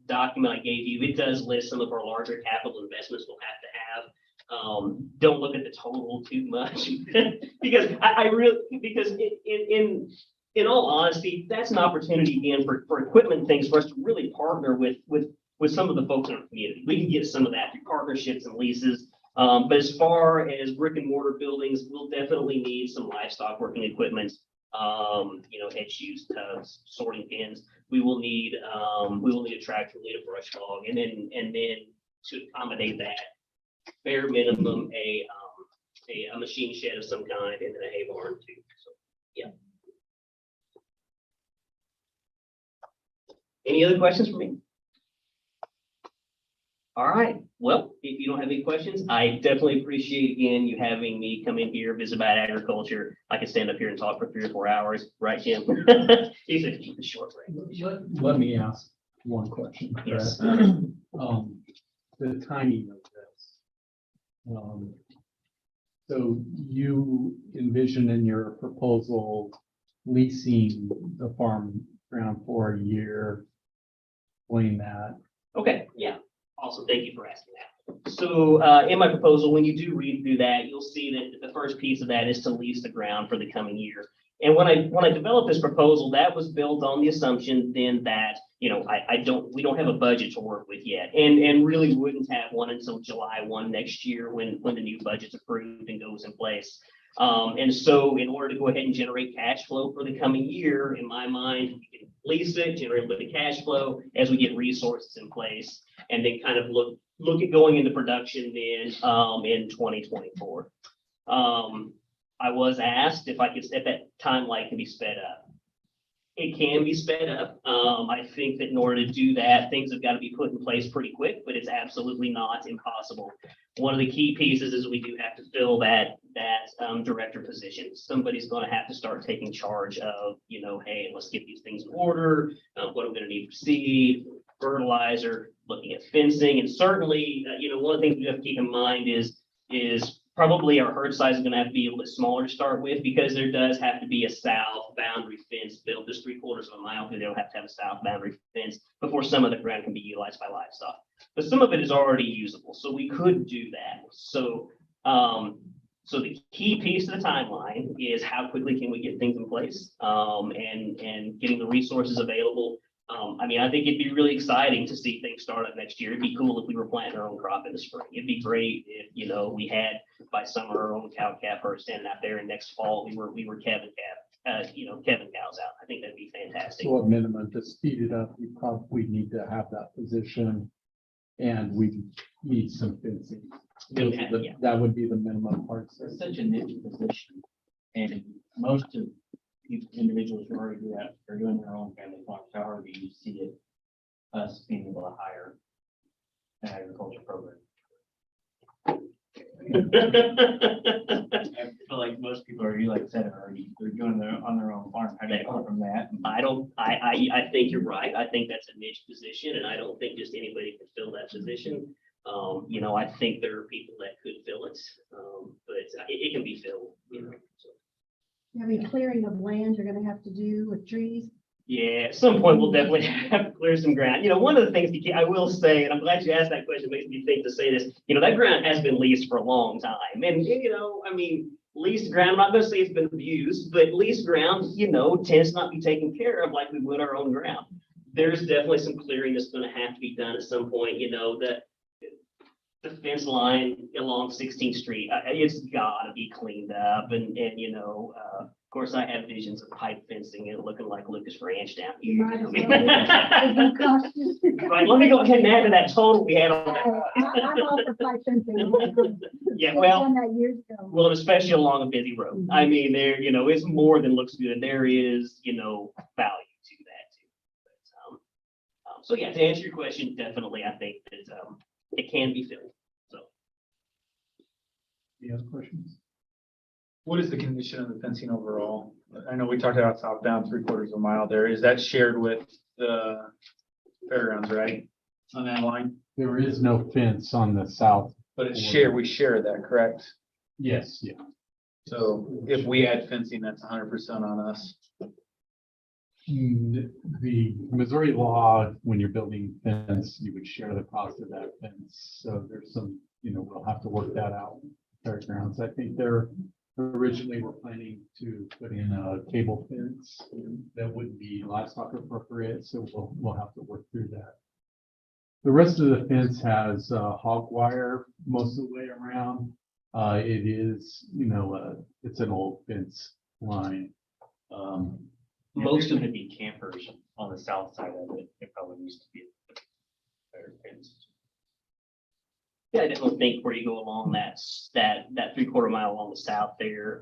document I gave you. It does list some of our larger capital investments we'll have to have. Don't look at the total too much because in all honesty, that's an opportunity again for equipment things for us to really partner with some of the folks in our community. We can get some of that through partnerships and leases. But as far as brick and mortar buildings, we'll definitely need some livestock working equipment. You know, head shoes, tubs, sorting pins. We will need a tractor, we'll need a brush hog, and then to accommodate that, bare minimum, a machine shed of some kind, and then a hay barn too. So, yeah. Any other questions for me? All right. Well, if you don't have any questions, I definitely appreciate again you having me come in here, visit about agriculture. I can stand up here and talk for 3 or 4 hours, right, Jim? He's a keep it short, right? Let me ask one question. Yes. The timing of this. So you envision in your proposal leasing the farm ground for a year. Explain that. Okay, yeah. Awesome. Thank you for asking that. So in my proposal, when you do read through that, you'll see that the first piece of that is to lease the ground for the coming year. And when I developed this proposal, that was built on the assumption then that, you know, we don't have a budget to work with yet, and really wouldn't have one until July 1 next year when the new budget's approved and goes in place. And so in order to go ahead and generate cash flow for the coming year, in my mind, we can lease it, generate a bit of cash flow as we get resources in place, and then kind of look at going into production then in 2024. I was asked if I could, at that timeline can be sped up. It can be sped up. I think that in order to do that, things have got to be put in place pretty quick, but it's absolutely not impossible. One of the key pieces is we do have to fill that director position. Somebody's going to have to start taking charge of, you know, hey, let's get these things in order. What are we going to need for seed, fertilizer, looking at fencing, and certainly, you know, one of the things we have to keep in mind is Probably our herd size is gonna have to be a little bit smaller to start with, because there does have to be a south boundary fence built, just 3/4 of a mile, because they don't have to have a south boundary fence before some of the ground can be utilized by livestock. But some of it is already usable, so we could do that. So, so the key piece of the timeline is how quickly can we get things in place, and getting the resources available. I mean, I think it'd be really exciting to see things start up next year. It'd be cool if we were planting our own crop in the spring. It'd be great if, you know, we had by summer our own cow calf herd standing out there, and next fall we were calving cows out. I think that'd be fantastic. So at minimum, to speed it up, we probably need to have that position, and we need some fencing. Yeah. That would be the minimum parts. It's such a niche position, and most of these individuals who already do that are doing their own family farms. However, do you see it, us being able to hire an agriculture program? I feel like most people are, you like said, are already, they're doing on their own farm. How do you go from that? I think you're right. I think that's a niche position, and I don't think just anybody can fill that position. You know, I think there are people that could fill it, but it can be filled, you know. So. I mean, clearing of land you're gonna have to do with trees. Yeah, at some point we'll definitely have to clear some ground. You know, one of the things I will say, and I'm glad you asked that question, makes me think to say this, you know, that ground has been leased for a long time. And, you know, I mean, leased ground, I'm not gonna say it's been abused, but leased ground, you know, tends to not be taken care of like we would our own ground. There's definitely some clearing that's gonna have to be done at some point, you know, the fence line along 16th Street, it's gotta be cleaned up, and you know, of course, I have visions of pipe fencing and looking like Lucas Ranch down here. Might as I well mean- be cautious. Right, let me go ahead and add to that total we had on I'm all for pipe fencing. that. Yeah, Should've well, done that years ago. well, especially along a busy road. I mean, there, you know, it's more than looks good. There is, you know, value to that too. But, so yeah, to answer your question, definitely, I think that, it can be filled, so. Any other questions? What is the condition of the fencing overall? I know we talked about southbound 3/4 of a mile there. Is that shared with the fairgrounds, right? On that line? There is no fence on the south. But it's shared, we share that, correct? Yes, yeah. So if we add fencing, that's 100% on us. The Missouri law, when you're building fence, you would share the cost of that fence. So there's some, you know, we'll have to work that out. Fairgrounds, I think they're originally were planning to put in a cable fence that wouldn't be livestock appropriate, so we'll have to work through that. The rest of the fence has hog wire most of the way around. It is, you know, it's an old fence line. Most of it would be campers on the south side of it. It probably needs to be a better fence. Yeah, I definitely think where you go along that 3/4 mile along the south there,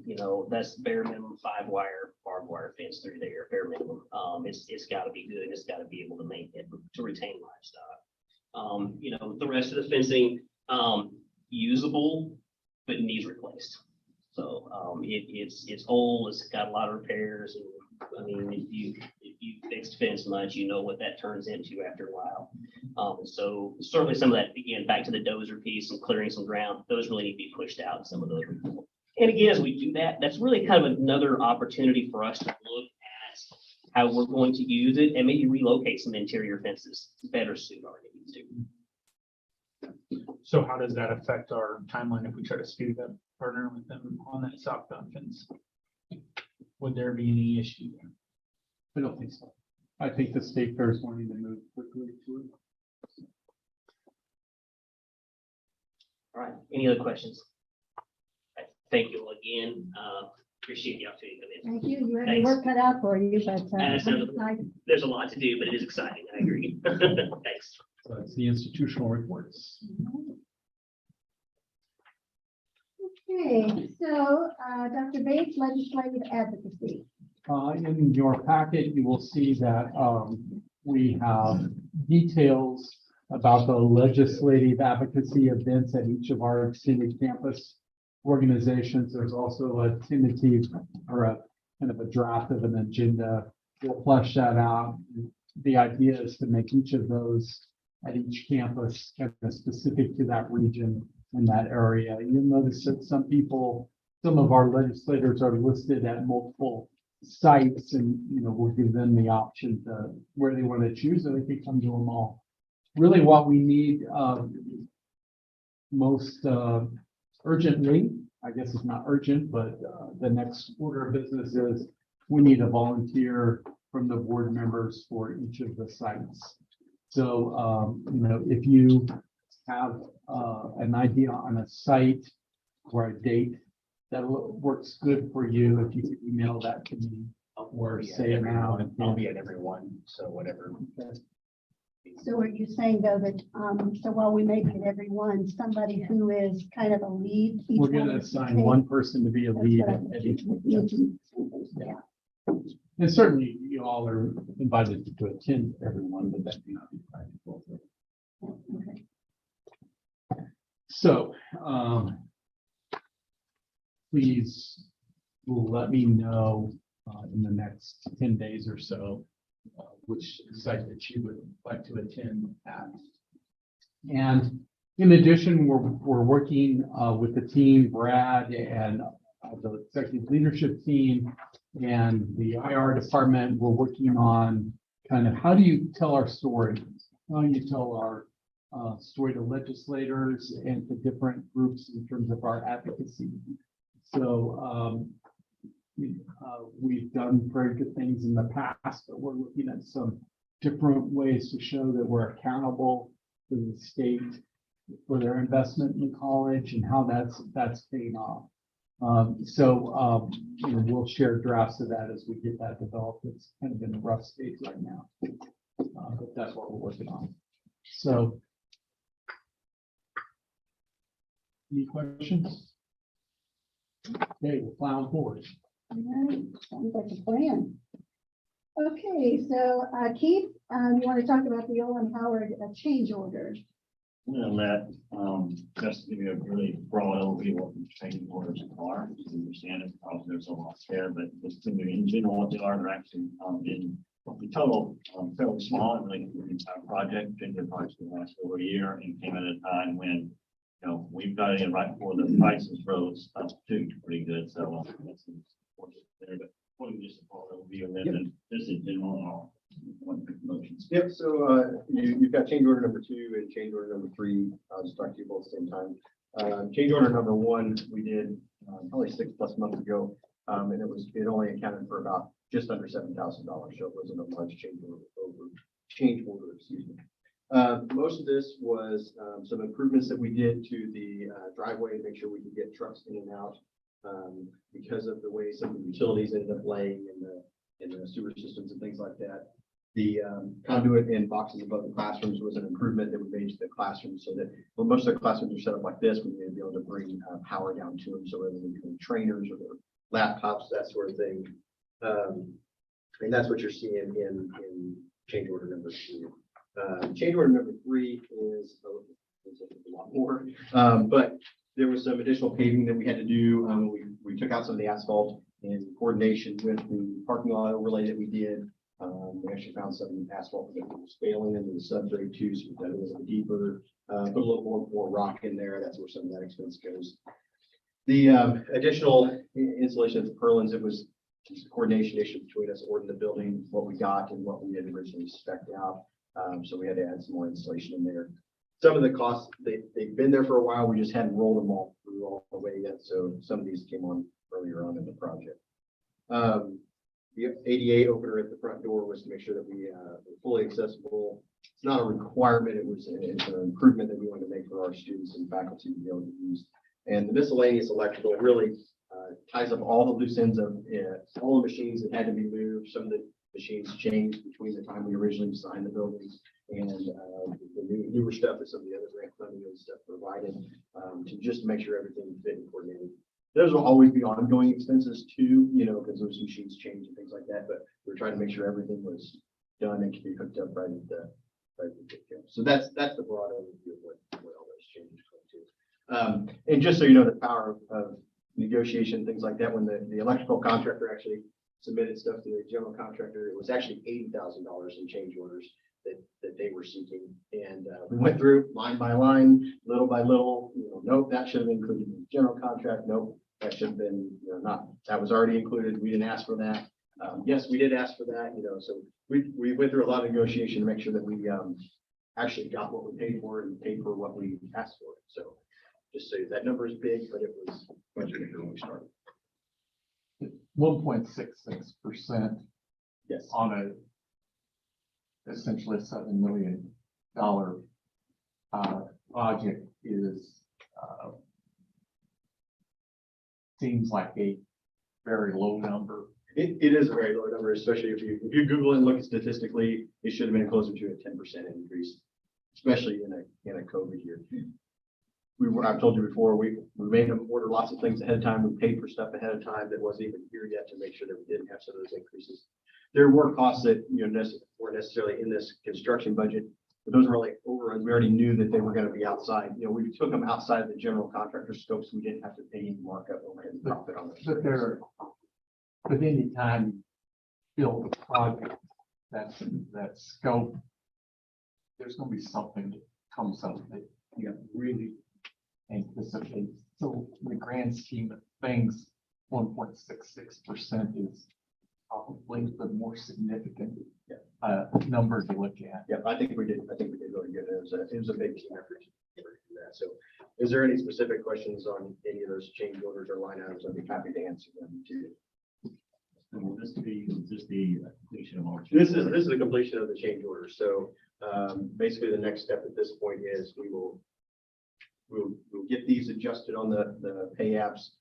you know, that's bare minimum 5-wire barbed wire fence through there, bare minimum. It's gotta be good. It's gotta be able to make it, to retain livestock. You know, the rest of the fencing, usable, but needs replaced. So, it's old, it's got a lot of repairs, and I mean, if you fixed fence much, you know what that turns into after a while. So certainly some of that, again, back to the dozer piece and clearing some ground, those really need to be pushed out, some of those. And again, as we do that, that's really kind of another opportunity for us to look at how we're going to use it and maybe relocate some interior fences to better suit our needs too. So how does that affect our timeline if we try to speed up, partner with them on that southbound fence? Would there be any issue there? I don't think so. I think the state fair is wanting to move quickly to it. All right, any other questions? Thank you all again. Appreciate the opportunity to come in. Thank you. You have your Thanks. work cut out for you, but I'm Absolutely. excited. There's a lot to do, but it is exciting. I agree. Thanks. So it's the institutional reports. Okay, so Dr. Bates, legislative advocacy. In your packet, you will see that we have details about the legislative advocacy events at each of our extended campus organizations. There's also a tentative or a kind of a draft of an agenda. We'll flesh that out. The idea is to make each of those at each campus kind of specific to that region, in that area. You'll notice that some of our legislators are listed at multiple sites, and, we'll give them the option to where they want to choose, and they can come to them all. Really what we need, most, urgently, I guess it's not urgent, but, the next order of business is we need a volunteer from the board members for each of the sites. So, if you have, an idea on a site or a date that works good for you, if you could email that to me or say it now. I'll be at every one, so whatever. So are you saying though that, so while we may be at every one, somebody who is kind of a lead? each We're one gonna of the assign same- one person to be a That's lead what I at each one. Yeah. And certainly you all are invited to attend everyone, but that may not be practical. Okay. So, please will let me know in the next 10 days or so which site that you would like to attend at. And in addition, we're working with the team, Brad and the executive leadership team and the IR department. We're working on kind of how do you tell our story? How do you tell our story to legislators and to different groups in terms of our advocacy? So we've done very good things in the past, but we're looking at some different ways to show that we're accountable to the state for their investment in college and how that's paying off. We'll share drafts of that as we get that developed. It's kind of in a rough state right now, but that's what we're working on. So, any questions? Okay, we'll plow forward. All right, sounds like a plan. Okay, so Keith, you want to talk about the Olin Howard change order? I'm gonna let, just give you a really broad overview of what the change orders are, to understand it, probably there's a lot there, but just to in general, what they are, they're actually, in the total, fairly small, and like the entire project, generally projects will last over a year, and came at a time when, we've got it in right before the prices rose up too, pretty good, so, that's there, but one just a broad overview, and then just in general, one quick motions. Yep, so you've got change order number 2 and change order number 3. I'll just talk to you both at the same time. Change order number 1, we did probably 6+ months ago. And it only accounted for about just under $7,000. So it wasn't a large change order, excuse me. Most of this was some improvements that we did to the driveway to make sure we could get trucks in and out. Because of the way some of the utilities ended up laying in the sewer systems and things like that. The conduit and boxes above the classrooms was an improvement that we made to the classrooms so that most of the classrooms are set up like this. We need to be able to bring power down to them so whether they're doing trainers or their laptops, that sort of thing. And that's what you're seeing in change order number 2. Change order number 3 is a lot more, but there was some additional paving that we had to do. We took out some of the asphalt in coordination with the parking lot overlay that we did. We actually found some asphalt that was failing into the subgrade too, so that it was deeper, put a little more rock in there. That's where some of that expense goes. The additional installation of the purlins, it was just a coordination issue between us ordering the building, what we got and what we had originally spec'd out. So we had to add some more insulation in there. Some of the costs, they've been there for a while. We just hadn't rolled them all through all the way yet. So some of these came on earlier on in the project. The ADA opener at the front door was to make sure that we were fully accessible. It's not a requirement. It's an improvement that we wanted to make for our students and faculty to be able to use. And the miscellaneous electrical really ties up all the loose ends of all the machines that had to be moved. Some of the machines changed between the time we originally designed the buildings and the newer stuff that some of the other grant funding and stuff provided to just make sure everything fit and coordinated. Those will always be ongoing expenses too, because those machines change and things like that, but we're trying to make sure everything was done and can be hooked up right at the get-go. So that's the broad overview of what all those changes come to. And just so you know, the power of negotiation, things like that, when the electrical contractor actually submitted stuff to the general contractor, it was actually $80,000 in change orders. that they were seeking. And we went through line by line, little by little, nope, that should have been included in the general contract. Nope, that should have been, not, that was already included. We didn't ask for that. Yes, we did ask for that, so we went through a lot of negotiation to make sure that we actually got what we paid for and paid for what we asked for. So just so that number is big, but it was much bigger when we started. 1.66% Yes. on essentially $7 million project is seems like a very low number. It is a very low number, especially if you Google and look statistically, it should have been closer to a 10% increase, especially in a COVID year. I've told you before, we made them order lots of things ahead of time. We paid for stuff ahead of time that wasn't even here yet to make sure that we didn't have some of those increases. There were costs that, weren't necessarily in this construction budget, but those were like overruns. We already knew that they were going to be outside. We took them outside of the general contractor scope, so we didn't have to pay any markup overhead and profit on those. But any time you build a project that scope, there's going to be something that comes up that you really anticipate. So in the grand scheme of things, 1.66% is probably the more significant number to look at. Yeah, I think we did really good. It was a big team effort to do that. So is there any specific questions on any of those change orders or line items? I'd be happy to answer them too. Will this be the completion of all? This is the completion of the change order. So basically the next step at this point is we'll get these adjusted on the pay apps.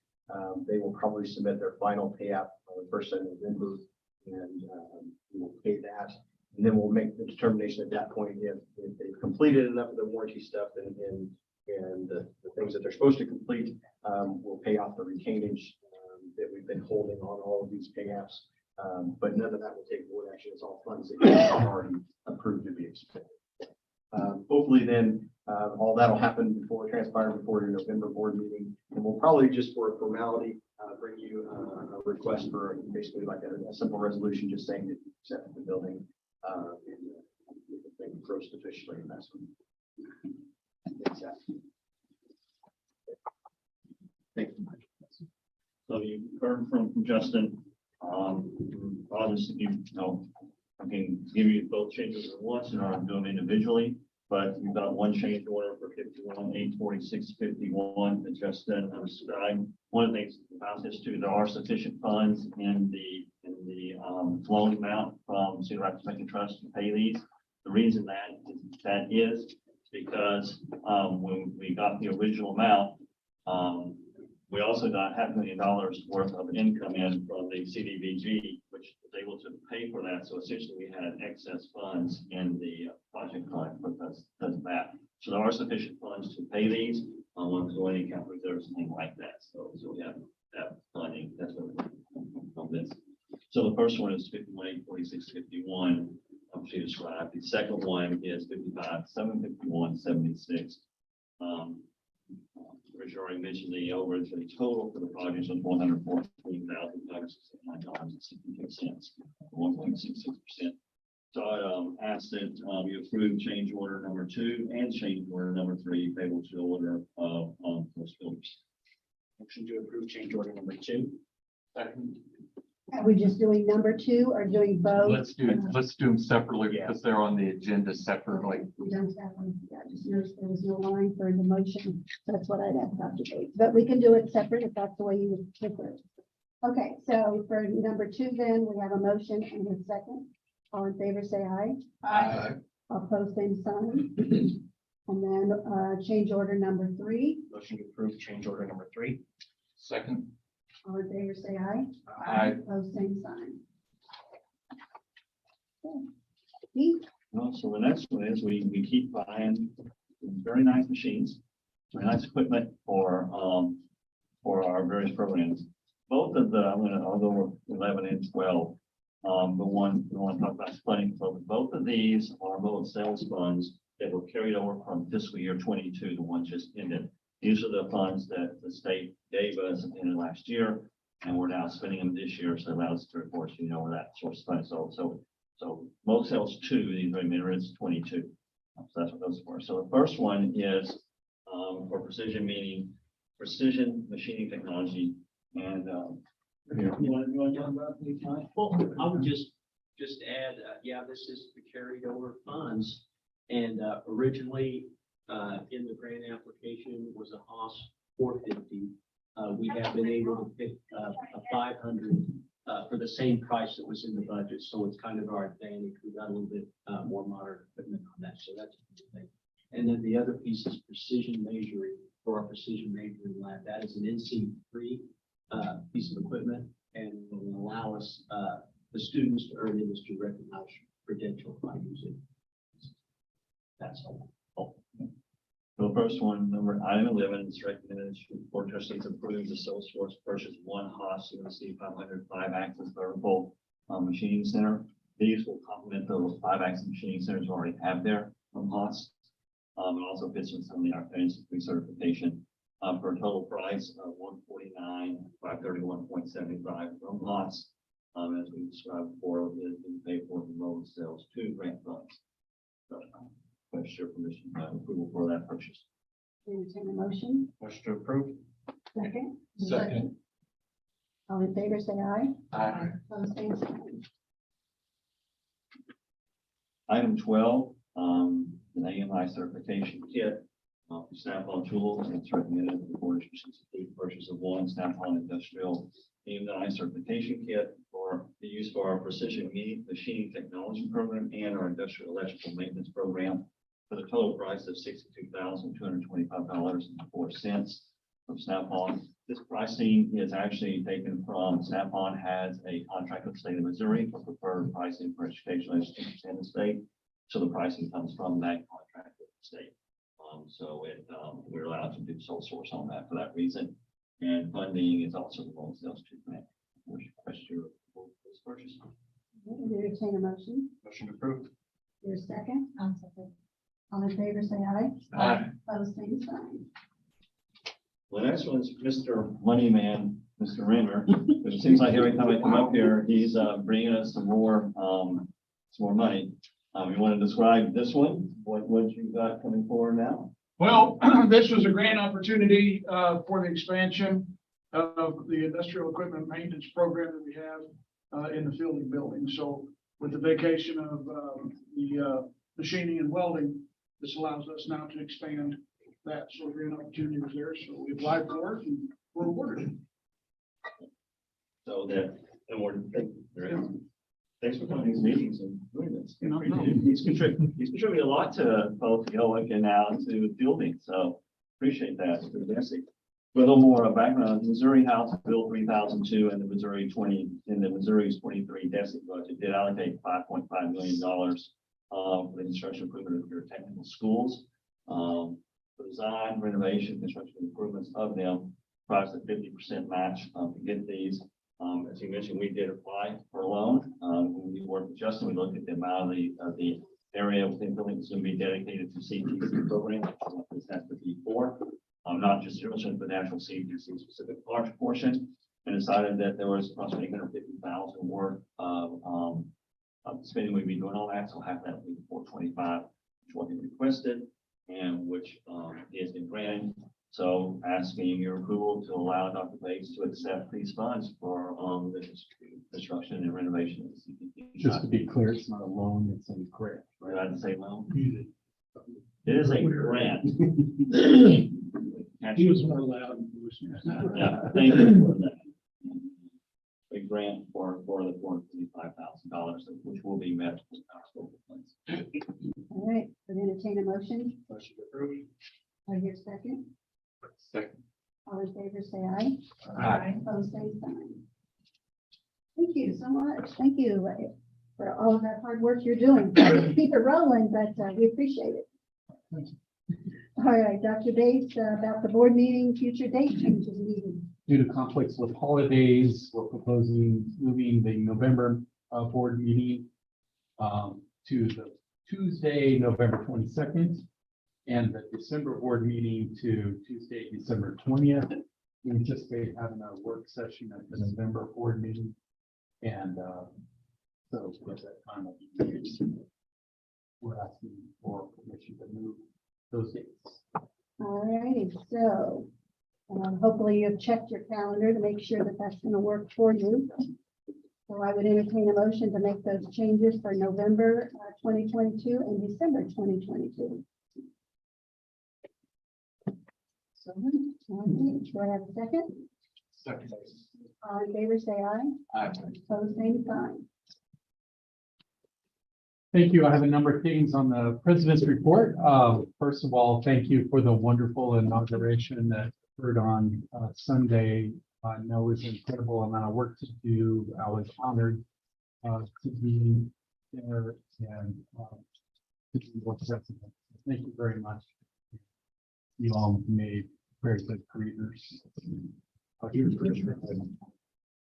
They will probably submit their final pay app on the first of November, and we will pay that. And then we'll make the determination at that point if they've completed enough of the warranty stuff and the things that they're supposed to complete. We'll pay off the retainage that we've been holding on all of these pay apps. But none of that will take board action. It's all funds that are already approved to be expended. Hopefully then all that'll happen transpire before your November board meeting. And we'll probably just for a formality bring you a request for basically like a simple resolution just saying that you accept the building and the thing approached officially, and that's when exactly. Thank you. So you heard from Justin. I'll just I can give you both changes at once and I'll do them individually. But you've got one change order for 51,846.51 that Justin described. One of the things about this too, there are sufficient funds in the loan amount from Cedar Rapids Bank Trust to pay these. The reason that is because when we got the original amount, we also got $500,000 worth of income in from the CDBG, which was able to pay for that. So essentially we had excess funds in the project fund because of that. So there are sufficient funds to pay these on any account reserves and things like that. So we have that funding. That's what we're on this. So the first one is 51,846.51. She described. The second one is 55,751.76. Rich already mentioned the overage for the total for the project was $114,569.62, 1.66%. So I asked that you approve change order number 2 and change order number 3 payable to order of those builders. Motion to approve change order number 2. Second. Are we just doing number 2 or doing both? Let's do them separately Yeah. because they're on the agenda separately. We don't have one. Yeah, I just noticed there was no line for the motion. That's what I'd ask Dr. Bates, but we can do it separate if that's the way you would prefer it. Okay, so for number 2, then we have a motion and a second. All in favor, say aye. Aye. Opposed, same sign. And then change order number 3. Motion to approve change order number 3. Second. All in favor, say aye. Aye. Opposed, same sign. Okay. Keith? Well, so the next one is we keep buying very nice machines, very nice equipment for our various programs. Both of the, I'll go with 11 and 12. The one we want to talk about funding, both of these are both sales funds that were carried over from fiscal year 22, the one just ended. These are the funds that the state gave us at the end of last year, and we're now spending them this year, so it allows us to report, where that source of funds. So So most cells 2, these remainder is 22. So that's what those are. So the first one is for precision machining technology. And you want to talk about it, Mike? Well, I would just add, yeah, this is the carried over funds. And originally, in the grant application was a Haas 450. We have been able to pick a 500 for the same price that was in the budget. So it's kind of our advantage. We got a little bit more modern equipment on that. So that's a good thing. And then the other piece is precision measuring for our precision measuring lab. That is an NC3 piece of equipment and will allow us, the students to earn industry recognized credential by using. That's all. So the first one, item 11, it's recommended the board of trustees approve the sole source purchase one Haas CNC 500 5-axis vertical machining center. These will complement the 5-axis machining centers we already have there from Haas. It also fits with some of the Arcane certification for a total price of $149,531.75 from Haas. As we described before, it is being paid for from road sales to grant funds. So, request your permission, approval for that purchase. Entertain a motion. Motion to approve. Second. Second. All in favor, say aye. Aye. Opposed, same sign. Item 12, an AMI certification kit. Snap-on tools, and it's recommended that the board of trustees approve the purchase of one Snap-on industrial AMI certification kit for the use for our precision machining technology program and our industrial electrical maintenance program for the total price of $62,225.04 from Snap-on. This pricing is actually taken from Snap-on has a contract with the state of Missouri for preferred pricing for educational institutions in the state. So the pricing comes from that contract with the state. We're allowed to do sole source on that for that reason. And funding is also the loan sales to grant. Request your approval for this purchase. Entertain a motion. Motion to approve. Your second. I'll second. All in favor, say aye. Aye. Opposed, same sign. The next one is Mr. Moneyman, Mr. Renner. It seems like every time I come up here, he's bringing us some more money. You want to describe this one? What you got coming forward now? Well, this was a grant opportunity for the expansion of the industrial equipment maintenance program that we have in the Fielding building. So with the vacation of the machining and welding, this allows us now to expand that. So grant opportunity was there. So we applied for it and we're awarded. So that, and we're, thanks for coming to these meetings and doing this. No. He's contributed a lot to both Yoic and now to Fielding. So appreciate that. With a little more background, Missouri House Bill 3002 and the Missouri's 23 DESIC budget did allocate $5.5 million for the construction improvement of your technical schools. For design, renovation, construction improvements of them, priced at 50% match to get these. As you mentioned, we did apply for a loan. When we worked with Justin, we looked at the amount of the area within building that's going to be dedicated to CTC program. This has to be for, not just zero percent, but actual CTC specific large portion, and decided that there was approximately 850,000 worth of spending we'd be doing on that. So half that would be 425, which what we requested, and which has been granted. So asking your approval to allow Dr. Bates to accept these funds for the construction and renovation of the CTC. Just to be clear, it's not a loan, it's a grant. Did I say loan? It is a grant. He was more loud. Yeah, thank you for that. A grant for the $455,000, which will be met with our local funds. All right, would entertain a motion. Motion to approve. I hear second. Second. All in favor, say aye. Aye. Opposed, same sign. Thank you so much. Thank you for all of that hard work you're doing. Keep it rolling, but we appreciate it. All right, Dr. Bates, about the board meeting, future date changes meeting. Due to conflicts with holidays, we're proposing moving the November board meeting to the Tuesday, November 22nd, and the December board meeting to Tuesday, December 20th. We anticipate having a work session at the November board meeting. And So at that time, we're asking for permission to move those dates. All righty, so hopefully you've checked your calendar to make sure that that's going to work for you. So I would entertain a motion to make those changes for November 2022 and December 2022. So, all right, do I have a second? Second. All in favor, say aye. Opposed, same sign. Thank you. I have a number of things on the president's report. First of all, thank you for the wonderful inauguration that occurred on Sunday. I know it was an incredible amount of work to do. I was honored to be there and to be your president. Thank you very much. You all made very good careers. You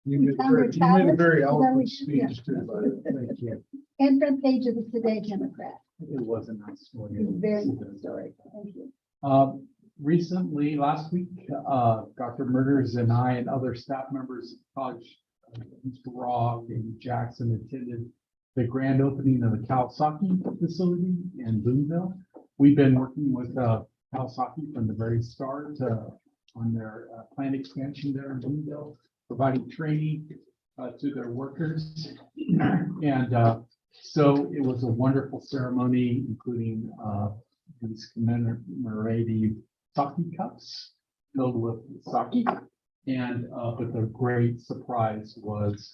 made a very eloquent speech too. Thank you. And front page of the Today Democrat. It was a nice story. Very nice story. Thank you. Recently, last week, Dr. Murders and I and other staff members of college, Mr. Rogg and Jackson attended the grand opening of the Kawasaki facility in Boonville. We've been working with Kawasaki from the very start on their plant expansion there in Boonville, providing training to their workers. And so it was a wonderful ceremony, including these commemorative sake cups filled with sake. And but the great surprise was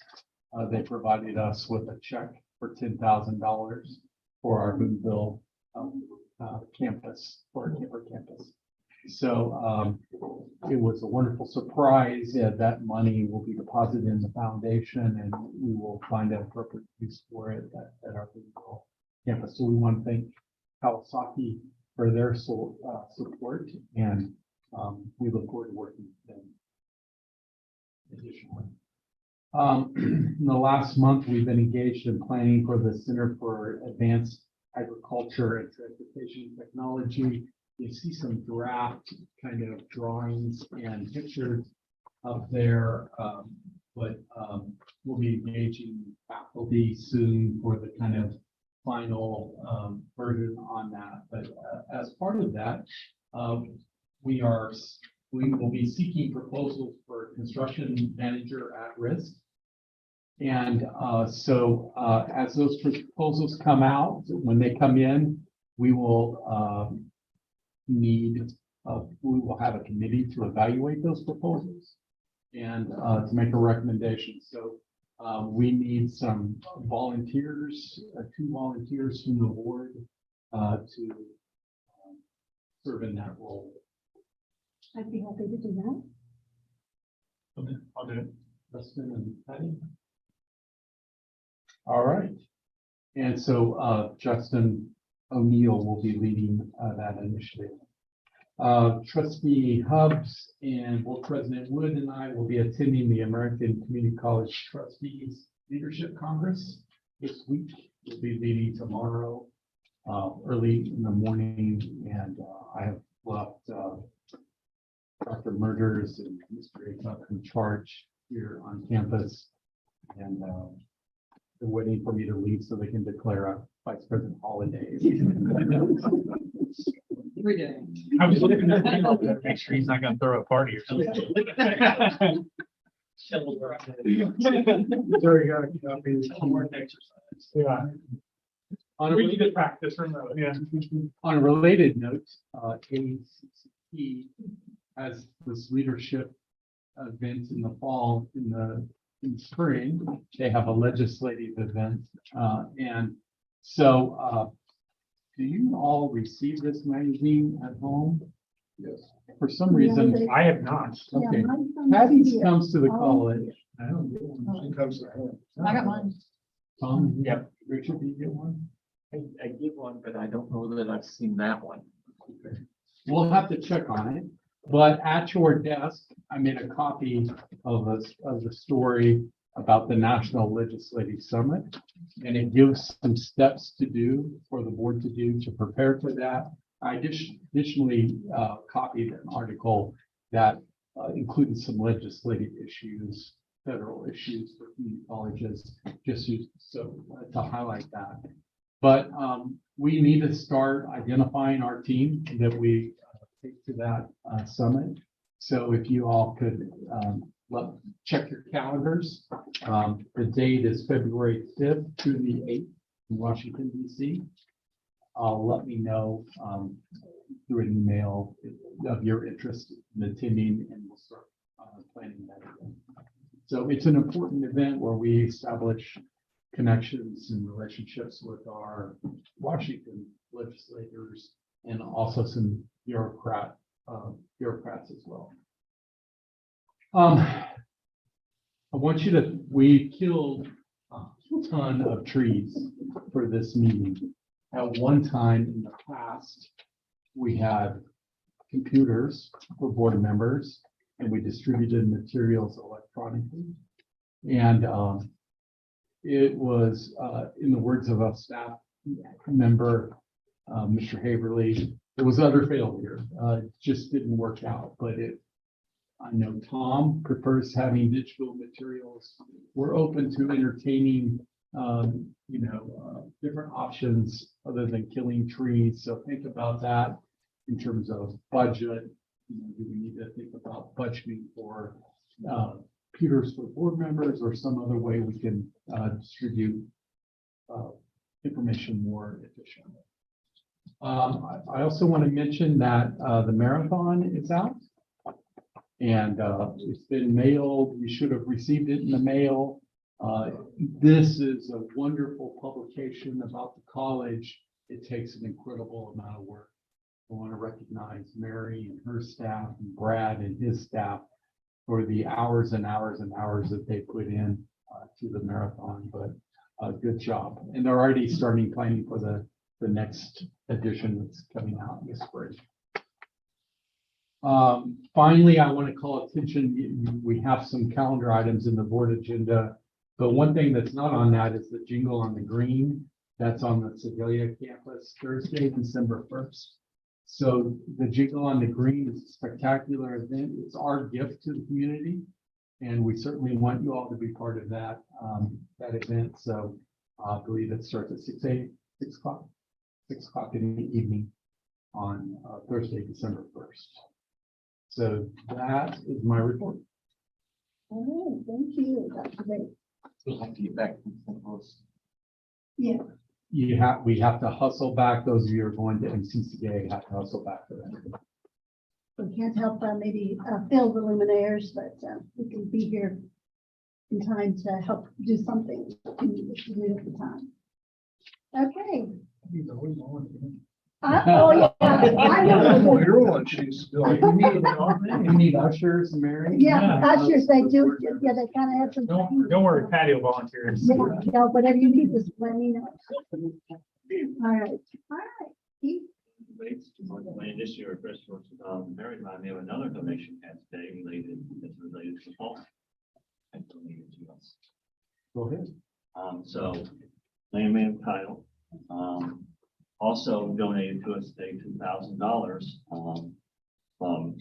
they provided us with a check for $10,000 for our Boonville campus, for our Kemper campus. So it was a wonderful surprise that that money will be deposited in the foundation and we will find an appropriate use for it at our Boonville campus. So we want to thank Kawasaki for their support, and we look forward to working with them additionally. In the last month, we've been engaged in planning for the Center for Advanced Agriculture and Transportation Technology. You see some draft kind of drawings and pictures up there, but we'll be engaging faculty soon for the kind of final version on that. But as part of that, we will be seeking proposals for construction manager at risk. And so as those proposals come out, when they come in, we will we will have a committee to evaluate those proposals and to make a recommendation. So we need some volunteers, 2 volunteers from the board to serve in that role. I'd be happy to do that. I'll do it. Justin and Patty. All right. And so Justin O'Neill will be leading that initiative. Trustee Hubbs and Board President Wood and I will be attending the American Community College Trustees Leadership Congress this week. We'll be leading tomorrow early in the morning, and I have left Dr. Murders and Mr. Acuff in charge here on campus, and they're waiting for me to leave so they can declare a Vice President holiday. I was looking at that, make sure he's not gonna throw a party or something. There you go. Homework exercise. Yeah. We need to practice from that. Yeah. On a related note, ACC has this leadership event in the fall, in the spring. They have a legislative event, and so do you all receive this magazine at home? Yes. For some reason, I have not. okay. Yeah, mine comes Patty's here. comes to the Oh. college. I don't get one. It comes to home. I got mine. Tom? Yep. Richard, do you get one? I get one, but I don't know that I've seen that one. We'll have to check on it, but at your desk, I made a copy of the story about the National Legislative Summit. And it gives some steps to do for the board to do to prepare for that. I additionally copied an article that included some legislative issues federal issues for community colleges, just to highlight that. But we need to start identifying our team that we take to that summit. So if you all could check your calendars. The date is February 5th to the 8th in Washington, D.C. Let me know through an email of your interest in attending, and we'll start planning that event. So it's an important event where we establish connections and relationships with our Washington legislators and also some bureaucrats as well. I want you to, we killed a ton of trees for this meeting. At one time in the past, we had computers for board members and we distributed materials electronically. And it was, in the words of a staff member, Mr. Haverly, it was utter failure. It just didn't work out, but I know Tom prefers having digital materials. We're open to entertaining, different options other than killing trees. So think about that in terms of budget. Do we need to think about budgeting for computers for board members or some other way we can distribute information more efficiently? I also want to mention that the marathon is out. And it's been mailed. You should have received it in the mail. This is a wonderful publication about the college. It takes an incredible amount of work. I want to recognize Mary and her staff and Brad and his staff for the hours and hours and hours that they put in to the marathon. But good job. And they're already starting planning for the next edition that's coming out this spring. Finally, I want to call attention, we have some calendar items in the board agenda, but one thing that's not on that is the Jingle on the Green. That's on the Sedalia campus Thursday, December 1st. So the Jingle on the Green is a spectacular event. It's our gift to the community, and we certainly want you all to be part of that, that event. So I believe it starts at 6 o'clock in the evening on Thursday, December 1st. So that is my report. All right, thank you. That's great. We'll have to get back. Yeah. We have to hustle back. Those of you who are going to MCCA have to hustle back for that. We can't help maybe fill the luminaires, but we can be here in time to help do something at the time. Okay. Oh, yeah. I know. You're one, she's still. You need ushers, Mary? Yeah, ushers, they do. Yeah, they kind of have some. Don't worry, patio volunteers. Yeah, whatever you need, just let me know. All right. Keith? This year, Chris, Mary and I have another donation at today related to Paul. And donated to us. Go ahead. So Landman Kyle also donated to us today $2,000 from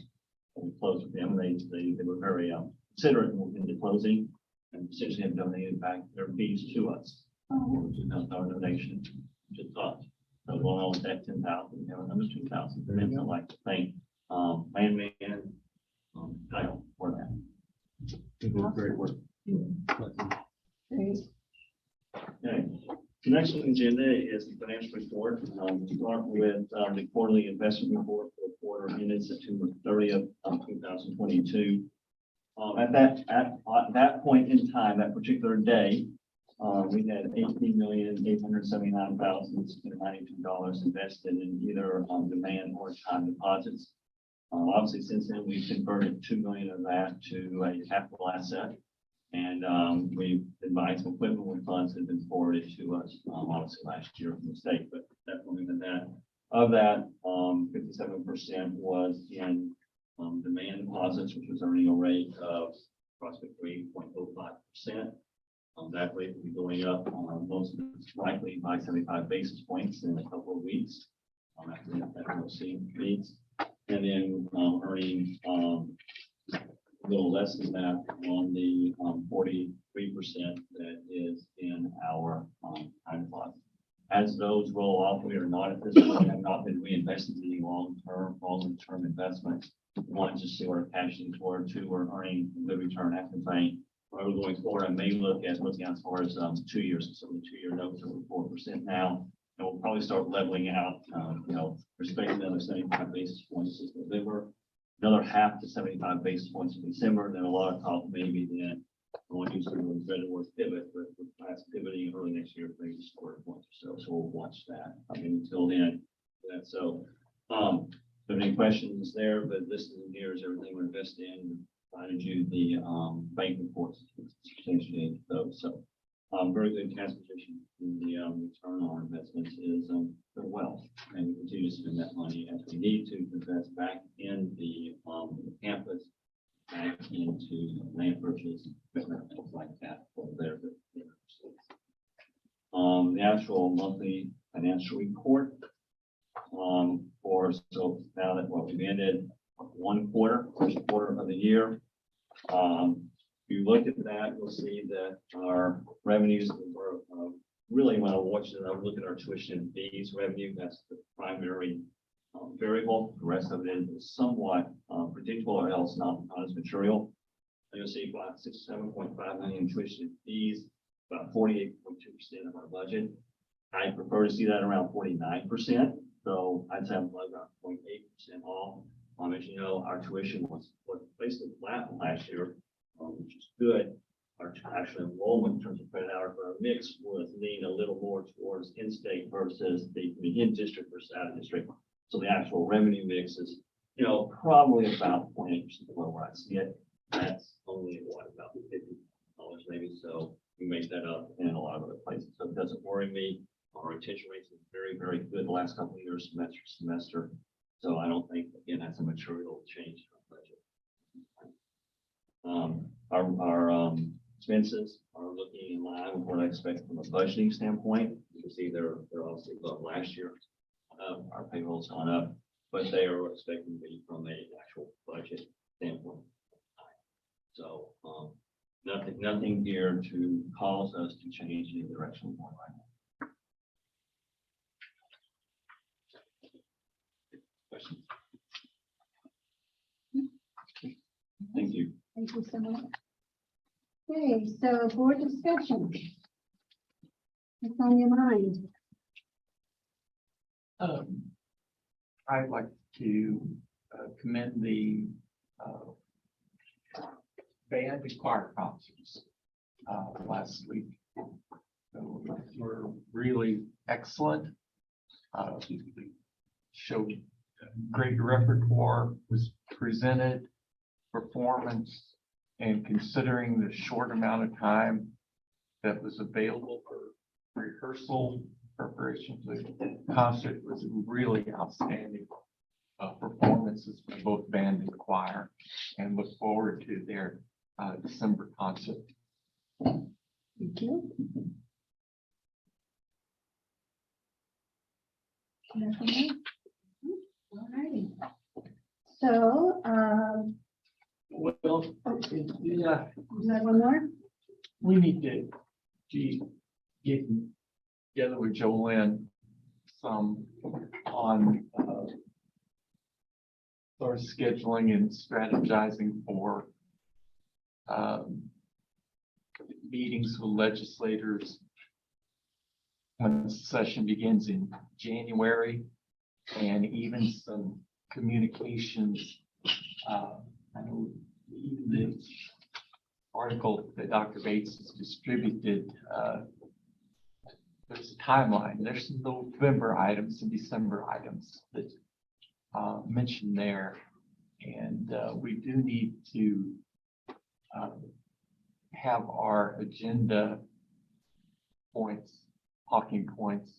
we closed with them. They were very considerate in the closing and essentially have donated back their fees to us. Which is our donation to us. So going on with that 10,000, we have another 2,000. And I'd like to thank Landman Kyle for that. Great work. Great. Okay. The next on the agenda is the financial report. We start with the quarterly investment report for the quarter ended September 30th, 2022. At that point in time, that particular day, we had $18,879,692 invested in either demand or time deposits. Obviously, since then, we've converted $2 million of that to a capital asset. And we've been buying some equipment with funds that have been forwarded to us, obviously last year from the state, but definitely than that. Of that, 57% was in demand deposits, which was earning a rate of approximately 3.05%. That rate will be going up most likely by 75 basis points in a couple of weeks. After that we'll see needs. And then earning a little less than that on the 43% that is in our time clock. As those roll off, we are not at this point, have not been reinvesting in any long-term investments. One, just see where cash is toward, two, we're earning good return after paying. Where we're going forward, I may look at looking as far as 2 years, so the 2-year notes are 4% now. And we'll probably start leveling out, respecting another 75 basis points in November, another half to 75 basis points in December, then a lot of talk maybe then we'll do some of the work pivot, but with class pivoting early next year, maybe just quarter point or so. So we'll watch that. I mean, until then, so, there any questions there, but this is here's everything we're invested in. I did you the bank reports substantiate those. So very good cash position in the return on investments is very well. And we continue to spend that money as we need to invest back in the campus, back into land purchase, equipment, things like that over there. The actual monthly financial report so now that what we've ended first quarter of the year. If you look at that, you'll see that our revenues were really when I watched it, I would look at our tuition and fees revenue. That's the primary variable. The rest of it is somewhat predictable or else not as material. And you'll see about 67.5 million tuition and fees, about 48.2% of our budget. I prefer to see that around 49%. So I'd say I'm about 0.8% off. As you know, our tuition was basically flat last year, which is good. Our actual enrollment in terms of credit hours for our mix was leaning a little more towards in-state versus the in-district versus out-of-district. So the actual revenue mix is, probably about 0.8% below where I see it. That's only about $50 maybe. So we make that up in a lot of other places. So it doesn't worry me. Our retention rates are very, very good the last couple of years, semester to semester. So I don't think, again, that's a material change in our budget. Our expenses are looking in line with what I expect from a budgeting standpoint. You can see they're obviously above last year. Our payroll's gone up, but they are expecting to be from a actual budget standpoint. So nothing here to cause us to change any direction we're going right now. Questions? Thank you. Thank you so much. Okay, so board discussion. What's on your mind? I'd like to commend the band and choir concerts last week. So were really excellent. Showed great repertoire, was presented, performance, and considering the short amount of time that was available for rehearsal preparation for the concert, was really outstanding performances for both band and choir, and look forward to their December concert. Thank you. Nothing else? All righty. So, Well, yeah, you have one more? we need to get together with Jolynn some on our scheduling and strategizing for meetings with legislators when the session begins in January, and even some communications. I know even the article that Dr. Bates has distributed, there's a timeline. There's some November items and December items that mentioned there. And we do need to have our agenda points, talking points,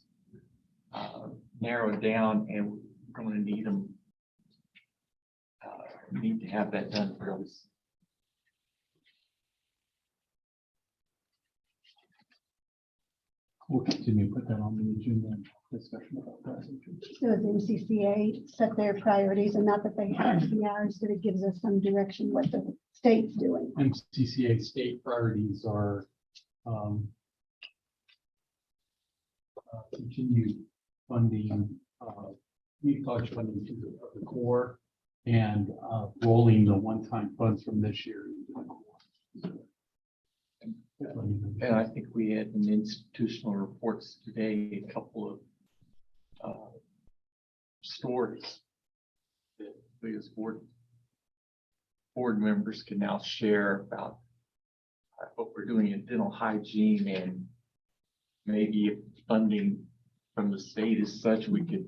narrowed down, and we're going to need them. We need to have that done fairly soon. We'll continue to put that on the agenda and discussion about that. So as MCCA set their priorities, and not that they have to be ours, but it gives us some direction what the state's doing. MCCA state priorities are continued funding, community college funding to the core, and rolling the one-time funds from this year into the core. And I think we had in institutional reports today, a couple of stories that we as board members can now share about what we're doing in dental hygiene, and maybe if funding from the state is such, we could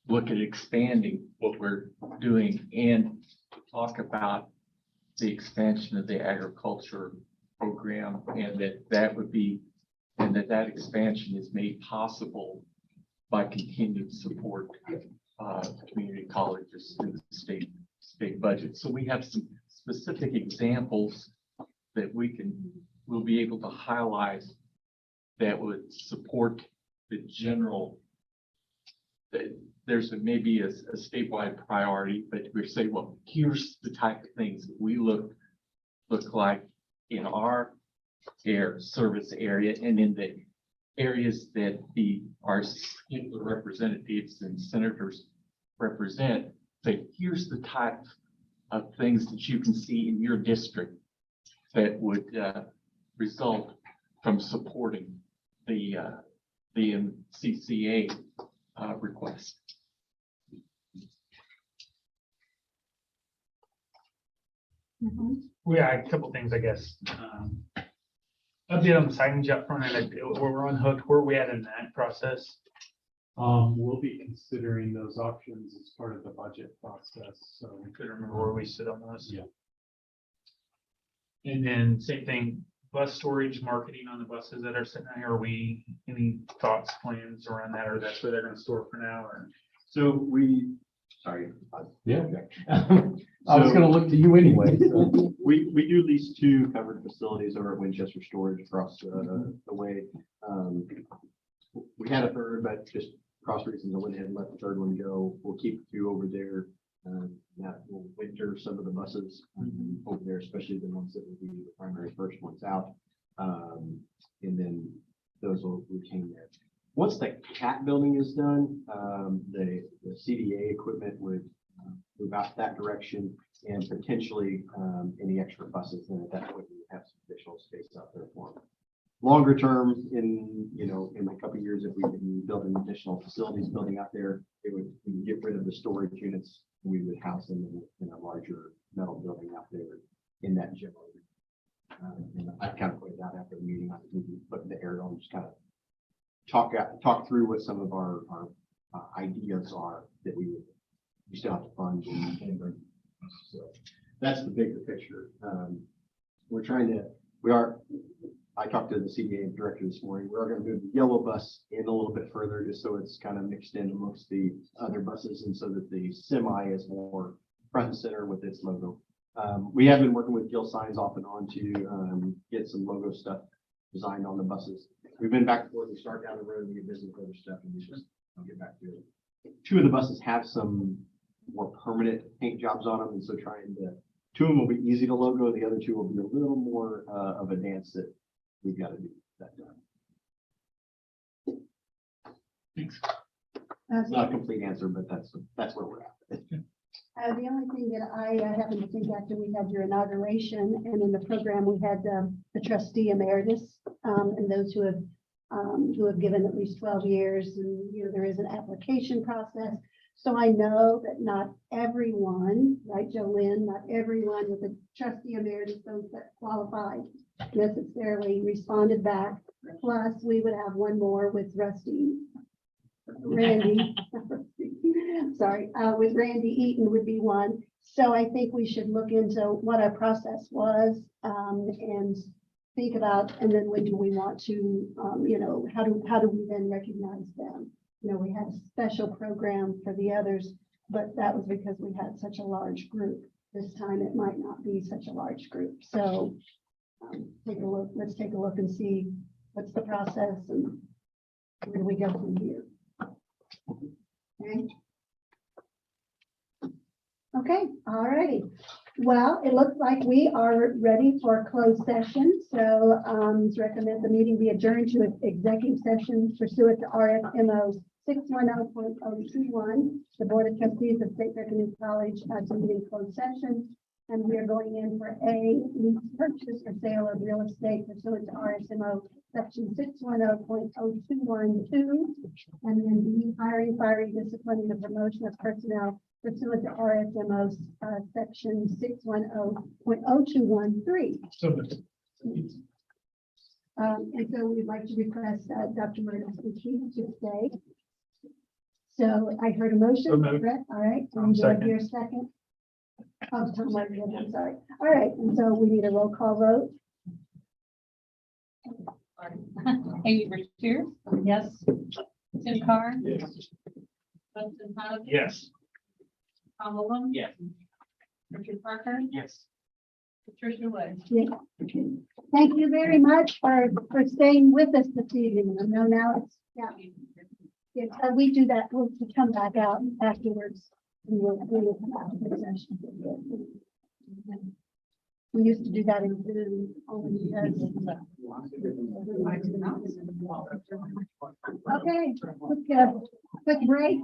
look at expanding what we're doing and talk about the expansion of the agriculture program, and that would be, and that expansion is made possible by continued support community colleges through the state budget. So we have some specific examples that we'll be able to highlight that would support the general, that there's maybe a statewide priority, but we say, well, here's the type of things that we look like in our service area, and in the areas that our representatives and senators represent. Say, here's the type of things that you can see in your district that would result from supporting the CCA request. We had a couple things, I guess. Update on the signage up front, and where we're on hook, where are we at in that process? We'll be considering those options as part of the budget process, so. I couldn't remember where we sit on those. Yeah. And then same thing, bus storage, marketing on the buses that are sitting there. Are we, any thoughts, plans around that, or that's where they're gonna store for now, or? So sorry. Yeah. I was gonna look to you anyway, so. We do lease 2 covered facilities over at Winchester Storage across the way. We had a third, but just cross reasons, I went ahead and let the third one go. We'll keep 2 over there. That will winter some of the buses over there, especially the ones that will be the primary first ones out. And then those will retain there. Once the CAT building is done, the CDA equipment would move out that direction, and potentially any extra buses, then at that point we would have some additional space out there for them. Longer term, in a couple of years, if we can build an additional facilities building out there, we would get rid of the storage units. We would house them in a larger metal building out there in that general. And I kind of pointed out after the meeting, I think we put the aerial and just kind of talk through what some of our ideas are that we still have to fund and bring. So that's the bigger picture. I talked to the CDA director this morning. We're going to move the yellow bus in a little bit further, just so it's kind of mixed in amongst the other buses, and so that the semi is more front and center with its logo. We have been working with Gill Signs off and on to get some logo stuff designed on the buses. We've been back and forth. We start down the road, we get busy with other stuff, and I'll get back to it. 2 of the buses have some more permanent paint jobs on them, and so 2 of them will be easy to logo. The other 2 will be a little more of a dance that we've got to do that done. Thanks. It's not a complete answer, but that's where we're at. The only thing that I happened to think after we had your inauguration, and in the program, we had the trustee emeritus, and those who have given at least 12 years, and there is an application process. So I know that not everyone, right, Jolynn, not everyone with a trustee emeritus, those that qualified, necessarily responded back. Plus, we would have one more with Randy. Sorry, with Randy Eaton would be one. So I think we should look into what our process was, and think about, and then when do we want to, how do we then recognize them? We had a special program for the others, but that was because we had such a large group. This time it might not be such a large group. So let's take a look and see what's the process, and Where do we go from here? Okay. Okay, all righty. Well, it looks like we are ready for closed session. So it's recommend the meeting be adjourned to an executive session pursuant to RSMO 610.021. The Board of Trustees of State Fair Community College has a meeting closed session. And we are going in for A, lease purchase or sale of real estate pursuant to RSMO section 610.0212. And then B, hiring, firing, disciplining, and promotion of personnel pursuant to RSMO section 610.0213. And so we'd like to request Dr. Murdoch to stay. So I heard a motion, Brett, all right, and do I hear a second? Oh, Tom, I'm sorry. All right, and so we need a roll call vote. Amy Richards? Yes. Tim Carr? Yes. Justin Hug? Yes. Tom Olam? Yes. Richard Parker? Yes. Patricia Wood? Yeah. Thank you very much for staying with us this evening. I know now it's, yeah. We do that, we'll come back out afterwards. And we'll come out of the session. We used to do that in Zoom only because. Okay, quick break.